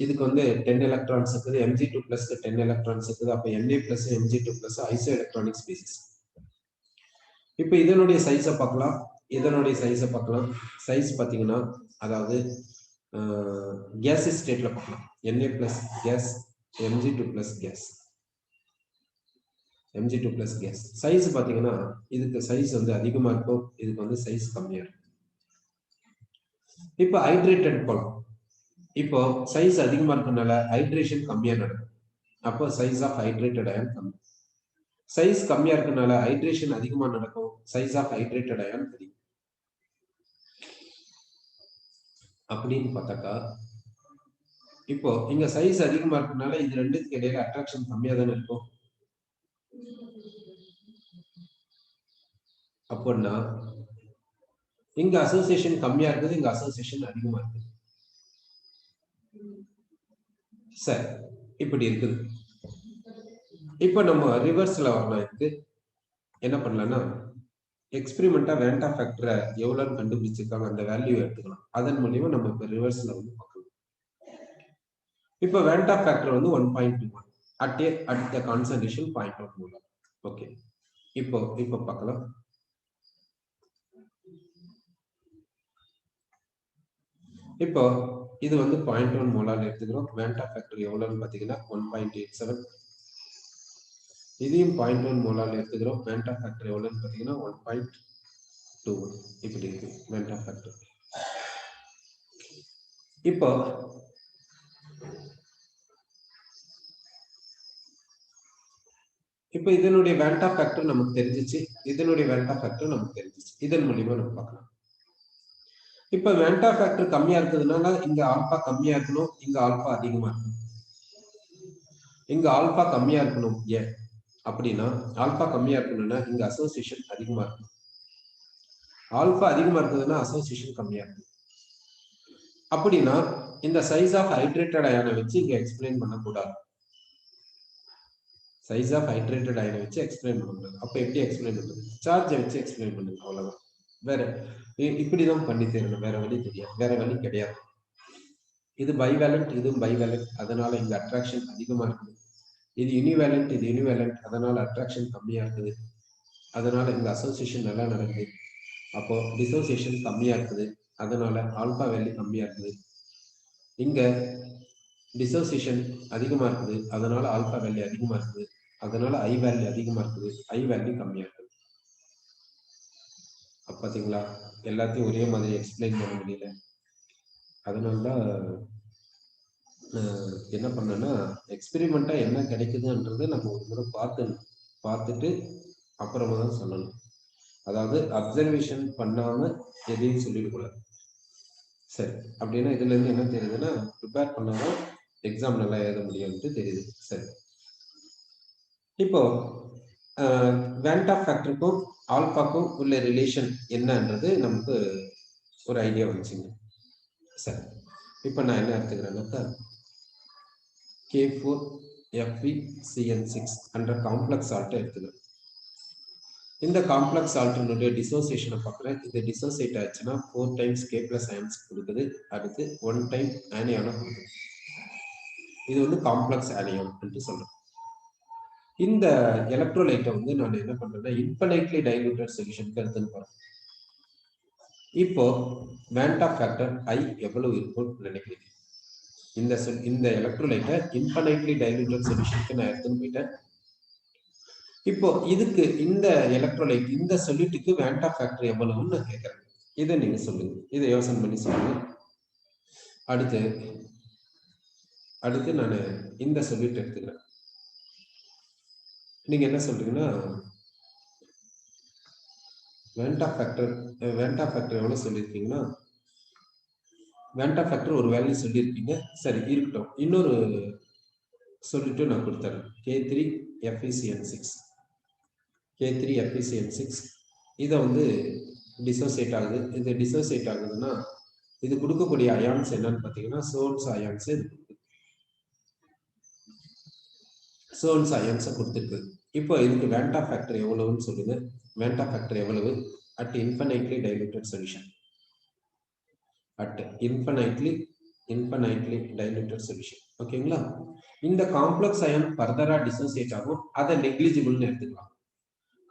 இதுக்கு வந்து 10 எலக்ட்ரான்ஸ் இருக்குது. Mg2+ 10 எலக்ட்ரான்ஸ் இருக்குது. அப்ப Na+ Mg2+ iso electronic species. இப்போ இதனுடைய சைஸை பார்க்கலாம். இதனுடைய சைஸை பார்க்கலாம். சைஸ் பார்த்தீங்கன்னா அதாவது கேஸ் ஸ்டேட்ல பார்க்கலாம். Na+ case, Mg2+ case, Mg2+ case. Size பார்த்தீங்கன்னா இதுக்கு சைஸ் வந்து அதிகமா இருக்கும், இதுக்கு வந்து சைஸ் கம்மியா இருக்கும். இப்போ ஹைட்ரேட்டட் போலாம். இப்போ சைஸ் அதிகமா இருக்கனால ஹைட்ரேஷன் கம்மியா நடக்கும். அப்போ சைஸ் ஆஃப் ஹைட்ரேட்டட் அயன் கம்மி. சைஸ் கம்மியா இருக்கனால ஹைட்ரேஷன் அதிகமா நடக்கும். சைஸ் ஆஃப் ஹைட்ரேட்டட் அயன் அதிகம். அப்படின்னு பார்த்தாக்கா இப்போ இங்க சைஸ் அதிகமா இருக்கனால இது ரெண்டுக்கு இடையில அட்ராக்ஷன் கம்மியா தானே இருக்கும். அப்படின்னா இங்க அசோசியேஷன் கம்மியா இருக்குது, இங்க அசோசியேஷன் அதிகமா இருக்குது. சரி, இப்படி இருக்குது. இப்ப நம்ம ரிவர்ஸ்ல வரலாம். இதுக்கு என்ன பண்ணலாம்னா எக்ஸ்பெரிமெண்டா வேண்டா ஃபேக்டரை எவ்வளவுன்னு கண்டுபிடிச்சிருக்காங்க அந்த வேல்யூ எடுத்துக்கலாம். அதன் மூலியமா நம்ம இப்ப ரிவர்ஸ்ல வந்து பார்க்கலாம். இப்ப வேண்டா ஃபேக்டர் வந்து 1.21 at the concentration 0.1 molar. Okay, இப்போ பார்க்கலாம். இப்போ இது வந்து 0.1 மோலார் எடுத்துக்கிறோம். வேண்டா ஃபேக்டர் எவ்வளவுன்னு பாத்தீங்கன்னா 1.87. இதையும் 0.1 மோலார் எடுத்துக்கிறோம். வேண்டா ஃபேக்டர் எவ்வளவுன்னு பாத்தீங்கன்னா 1.21 இப்படி இருக்கு வேண்டா ஃபேக்டர். இப்போ இதனுடைய வேண்டா ஃபேக்டர் நமக்கு தெரிஞ்சிச்சு, இதனுடைய வேண்டா ஃபேக்டர் நமக்கு தெரிஞ்சிச்சு. இதன் மூலியமா நம்ம பார்க்கலாம். இப்ப வேண்டா ஃபேக்டர் கம்மியா இருக்கிறதுனால இங்க ஆல்பா கம்மியா இருக்கணும், இங்க ஆல்பா அதிகமா இருக்கணும். இங்க ஆல்பா கம்மியா இருக்கணும். ஏன் அப்படின்னா ஆல்பா கம்மியா இருக்கணும்னா இங்க அசோசியேஷன் அதிகமா இருக்கும். ஆல்பா அதிகமா இருக்குதுன்னா அசோசியேஷன் கம்மியா இருக்கும். அப்படின்னா இந்த சைஸ் ஆஃப் ஹைட்ரேட்டட் அயனை வச்சு இங்க எக்ஸ்பிளைன் பண்ணக்கூடாது. சைஸ் ஆஃப் ஹைட்ரேட்டட் அயனை வச்சு எக்ஸ்பிளைன் பண்ணக்கூடாது. அப்ப எப்படி எக்ஸ்பிளைன் பண்ணுறது? சார்ஜை வச்சு எக்ஸ்பிளைன் பண்ணுங்க, அவ்வளவுதான். வேற இப்படிதான் பண்ணி தரணும், வேற வழி தெரியாது, வேற வழி கிடையாது. இது பைவேலண்ட், இதுவும் பைவேலண்ட், அதனால இங்க அட்ராக்ஷன் அதிகமா இருக்குது. இது யூனிவேலண்ட், இது யூனிவேலண்ட், அதனால அட்ராக்ஷன் கம்மியா இருக்குது. அதனால இங்க அசோசியேஷன் நல்லா நடக்குது. அப்போ டிசோசியேஷன் கம்மியா இருக்குது, அதனால ஆல்பா வேல்யூ கம்மியா இருக்குது. இங்க டிசோசியேஷன் அதிகமா இருக்குது, அதனால ஆல்பா வேல்யூ அதிகமா இருக்குது. அதனால ஐ வேல்யூ அதிகமா இருக்குது, ஐ வேல்யூ கம்மியா இருக்குது. பாத்தீங்களா, எல்லாத்தையும் ஒரே மாதிரி எக்ஸ்பிளைன் பண்ண முடியல. அதனாலதான் என்ன பண்ணேன்னா எக்ஸ்பெரிமெண்டா என்ன கிடைக்குதுன்றது நம்ம ஒரு முறை பார்த்துட்டு அப்புறமா தான் சொல்லணும். அதாவது அப்சர்வேஷன் பண்ணாம எதையும் சொல்லிடக்கூடாது. சரி, அப்படின்னா இதுல இருந்து என்ன தெரியுதுன்னா ப்ரிப்பேர் பண்ணாதான் எக்ஸாம் நல்லா எழுத முடியும்னு தெரியுது. சரி, இப்போ வேண்டா ஃபேக்டருக்கும் ஆல்பாக்கும் உள்ள ரிலேஷன் என்னன்றது நமக்கு ஒரு ஐடியா வந்துச்சுங்க. சரி, இப்போ நான் என்ன எடுத்துக்கிறேன்னாக்கா K4FeCN6 என்ற காம்ப்ளெக்ஸ் சால்ட்டை எடுத்துக்கிறேன். இந்த காம்ப்ளெக்ஸ் சால்ட்டினுடைய டிசோசியேஷனை பார்க்குறேன். இது டிசோசியேட் ஆச்சுன்னா 4 டைம்ஸ் K+ அயன்ஸ் கொடுக்குது. அடுத்து 1 டைம் ஆனியானை கொடுக்குது. இது வந்து காம்ப்ளெக்ஸ் ஆனியான் என்று சொல்றேன். இந்த எலக்ட்ரோலைட்டை வந்து நான் என்ன பண்றேன்னா இன்ஃபைனைட்லி டைலூட்டட் சொல்யூஷனுக்கு எடுத்துன்னு போறேன். இப்போ வேண்டா ஃபேக்டர் I எவ்வளவு இருக்கும்னு நினைக்கிறீங்க? இந்த எலக்ட்ரோலைட்டை இன்ஃபைனைட்லி டைலூட்டட் சொல்யூஷனுக்கு நான் எடுத்துன்னு போயிட்டேன். இப்போ இதுக்கு இந்த எலக்ட்ரோலைட் இந்த சொல்யூட்டுக்கு வேண்டா ஃபேக்டர் எவ்வளவுன்னு நான் கேட்கறேன். இதை நீங்க சொல்லுங்க, இதை யோசனை பண்ணி சொல்லுங்க. அடுத்து நான் இந்த சொல்யூட் எடுத்துக்கிறேன். நீங்க என்ன சொல்றீங்கன்னா வேண்டா ஃபேக்டர் எவ்வளவு சொல்லியிருக்கீங்கன்னா வேண்டா ஃபேக்டர் ஒரு வேல்யூ சொல்லியிருக்கீங்க, சரி இருக்கட்டும். இன்னொரு சொல்லிட்டு நான் கொடுத்துறேன். K3 FeCN6 K3 FeCN6 இதை வந்து டிசோசியேட் ஆகுது. இது டிசோசியேட் ஆகுதுன்னா இது கொடுக்கக்கூடிய அயான்ஸ் என்னன்னு பார்த்தீங்கன்னா சோன்ஸ் அயான்ஸ் சோன்ஸ் அயான்ஸை கொடுத்துருக்கு. இப்போ இதுக்கு வேண்டா ஃபேக்டர் எவ்வளவுன்னு சொல்லுங்க. வேண்டா ஃபேக்டர் எவ்வளவு at infinitely diluted solution, at infinitely diluted solution. ஓகேங்களா? இந்த காம்ப்ளெக்ஸ் அயான் ஃபர்தரா டிசோசியேட் ஆகும், அதை நெக்லிஜிபிள்னு எடுத்துக்கலாம்.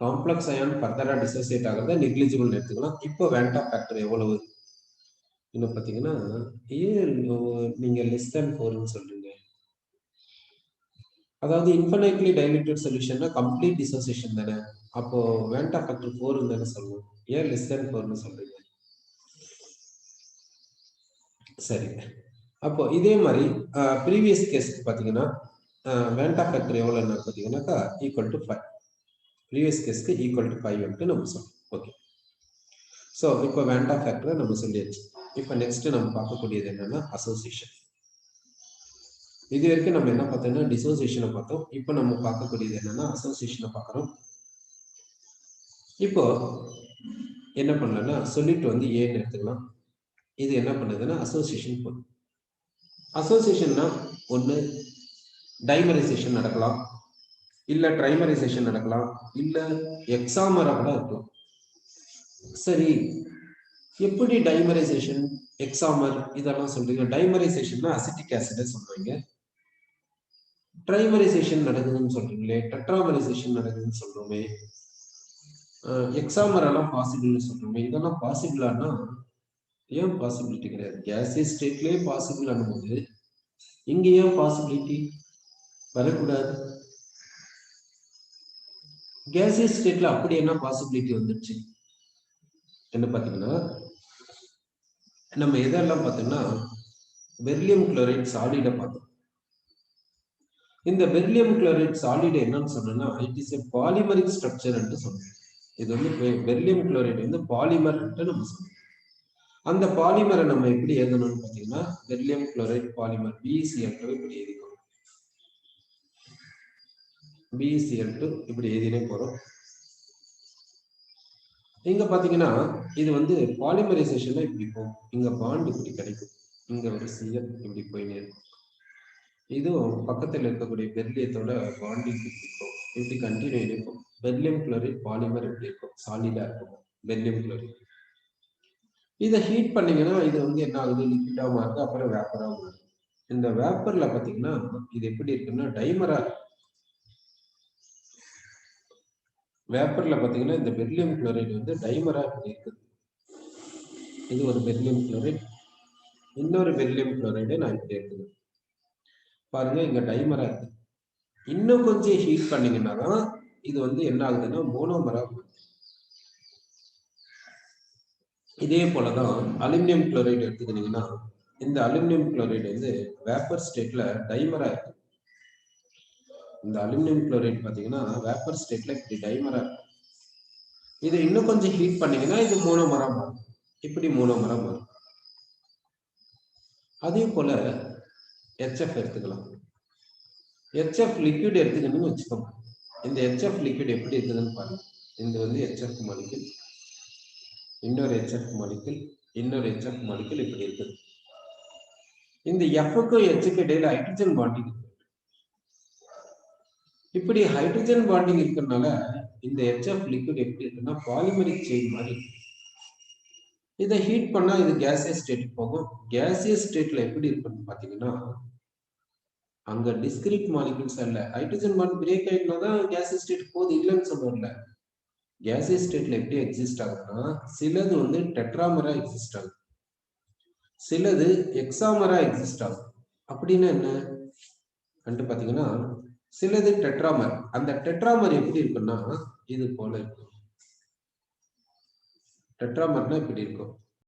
காம்ப்ளெக்ஸ் அயான் ஃபர்தரா டிசோசியேட் ஆகிறத நெக்லிஜிபிள்னு எடுத்துக்கலாம். இப்போ வேண்டா ஃபேக்டர் எவ்வளவு இன்னும் பார்த்தீங்கன்னா ஏன் நீங்க லெஸ் தேன் 4ன்னு சொல்றீங்க? அதாவது இன்ஃபைனைட்லி டைலூட்டட் சொல்யூஷன்னா கம்ப்ளீட் டிசோசியேஷன் தானே, அப்போ வேண்டா ஃபேக்டர் 4 தானே சொல்லுவோம். ஏன் லெஸ் தேன் 4ன்னு சொல்றீங்க? சரி, அப்போ இதே மாதிரி ப்ரீவியஸ் கேஸ்க்கு பார்த்தீங்கன்னா வேண்டா ஃபேக்டர் எவ்வளோன்னு பார்த்தீங்கன்னாக்கா ஈக்குவல் டு 5. ப்ரீவியஸ் கேஸ்க்கு ஈக்குவல் டு 5 வந்துட்டு நம்ம சொல்லணும். ஓகே, ஸோ இப்போ வேண்டா ஃபேக்டரை நம்ம சொல்லியாச்சு. இப்போ நெக்ஸ்ட் நம்ம பார்க்கக்கூடியது என்னன்னா அசோசியேஷன். இது வரைக்கும் நம்ம என்ன பார்த்தோம்னா டிசோசியேஷனை பார்த்தோம். இப்போ நம்ம பார்க்கக்கூடியது என்னன்னா அசோசியேஷனை பார்க்குறோம். இப்போ என்ன பண்ணலாம்னா சொல்லிட்டு வந்து ஏன்னு எடுத்துக்கலாம். இது என்ன பண்ணுதுன்னா அசோசியேஷன் போதும். அசோசியேஷன்னா ஒன்று டைமரைசேஷன் நடக்கலாம், இல்லை ட்ரைமரைசேஷன் நடக்கலாம், இல்லை எக்ஸாமரா கூட இருக்கலாம். சரி, எப்படி டைமரைசேஷன் எக்ஸாமர் இதெல்லாம் சொல்றீங்க? டைமரைசேஷன்னா அசிட்டிக் ஆசிட சொல்றீங்க, ட்ரைமரைசேஷன் நடக்குதுன்னு சொல்றீங்களே, டெட்ராமரைசேஷன் நடக்குதுன்னு சொல்றோமே, எக்ஸாமர் எல்லாம் பாசிபிள்னு சொல்றோமே, இதெல்லாம் பாசிபிளானா ஏன் பாசிபிலிட்டி கிடையாது? கேசியஸ் ஸ்டேட்லயே பாசிபிள் ஆகும்போது இங்க ஏன் பாசிபிலிட்டி வரக்கூடாது? கேசியஸ் ஸ்டேட்ல அப்படி என்ன பாசிபிலிட்டி வந்துருச்சு என்ன பாத்தீங்கன்னா, நம்ம எதெல்லாம் பார்த்தோம்னா பெரிலியம் குளோரைட் சாலிட பார்த்தோம். இந்த பெரிலியம் குளோரைட் சாலிட் என்னன்னு சொன்னா it is a polymeric structure என்று சொன்னோம். இது வந்து பெரிலியம் குளோரைட் வந்து பாலிமர் என்று நம்ம சொன்னோம். அந்த பாலிமரை நம்ம எப்படி எழுதணும்னு பார்த்தீங்கன்னா பெரிலியம் குளோரைட் பாலிமர் BeCl2 இப்படி எழுதிக்கணும். BeCl2 இப்படி எழுதினே போறோம். இங்க பாத்தீங்கன்னா இது வந்து பாலிமரைசேஷன்ல இப்படி போகும். இங்க பாண்ட் இப்படி கிடைக்கும், இங்க ஒரு Cl இப்படி போயினே இருக்கும். இதுவும் பக்கத்தில் இருக்கக்கூடிய பெரிலியத்தோட பாண்டிங் இருக்கும், இப்படி கண்டினியூ இருக்கும். பெரிலியம் குளோரைட் பாலிமர் எப்படி இருக்கும்? சாலிடா இருக்கும் பெரிலியம் குளோரைட். இதை ஹீட் பண்ணீங்கன்னா இது வந்து என்ன ஆகுது? லிக்விடா மாறுது, அப்புறம் வேப்பரா மாறுது. இந்த வேப்பர்ல பாத்தீங்கன்னா இது எப்படி இருக்குன்னா டைமரா. வேப்பர்ல பாத்தீங்கன்னா இந்த பெரிலியம் குளோரைட் வந்து டைமரா இப்படி இருக்குது. இது ஒரு பெரிலியம் குளோரைட், இன்னொரு பெரிலியம் குளோரைடு நான் இப்படி இருக்குது பாருங்க, இங்க டைமரா இருக்கு. இன்னும் கொஞ்சம் ஹீட் பண்ணீங்கன்னா தான் இது வந்து என்ன ஆகுதுன்னா மோனோமரா. இதே போலதான் அலுமினியம் குளோரைடு எடுத்துக்கிட்டீங்கன்னா இந்த அலுமினியம் குளோரைடு வந்து வேப்பர் ஸ்டேட்ல டைமரா இருக்கு. இந்த அலுமினியம் குளோரைடு பாத்தீங்கன்னா வேப்பர் ஸ்டேட்ல இப்படி டைமரா இருக்கு. இதை இன்னும் கொஞ்சம் ஹீட் பண்ணீங்கன்னா இது மோனோமரா மாறும், இப்படி மோனோமரா மாறும். அதே போல HF எடுத்துக்கலாம். HF லிக்விட் எடுத்துக்கணும்னு வச்சுக்கோங்க. இந்த HF லிக்விட் எப்படி இருக்குதுன்னு பாருங்க. இது வந்து HF மாலிகுல், இன்னொரு HF மாலிகுல், இன்னொரு HF மாலிகுல் இப்படி இருக்குது. இந்த Fக்கும் Hக்கு இடையில ஹைட்ரஜன் பாண்டிங் இருக்கு. இப்படி ஹைட்ரஜன் பாண்டிங் இருக்கிறதுனால இந்த HF லிக்விட் எப்படி இருக்குன்னா பாலிமரிக் செயின் மாதிரி. இதை ஹீட் பண்ணா இது கேசியஸ் ஸ்டேட் போகும். கேசியஸ் ஸ்டேட்ல எப்படி இருக்குன்னு பாத்தீங்கன்னா அங்க டிஸ்கிரீட் மாலிகுல்ஸ் அல்ல, ஹைட்ரஜன் பாண்ட் பிரேக் ஆயிட்டுனா தான் கேசியஸ் ஸ்டேட் போகுது, இல்லைன்னு சொல்றோம்ல. கேசியஸ் ஸ்டேட்ல எப்படி எக்ஸிஸ்ட் ஆகுதுன்னா சிலது வந்து டெட்ராமரா எக்ஸிஸ்ட் ஆகுது, சிலது எக்ஸாமரா எக்ஸிஸ்ட் ஆகும். அப்படின்னு என்ன பாத்தீங்கன்னா சிலது டெட்ராமர். அந்த டெட்ராமர் எப்படி இருக்குன்னா இது போல இருக்கும். டெட்ராமர்னா இப்படி இருக்கும்.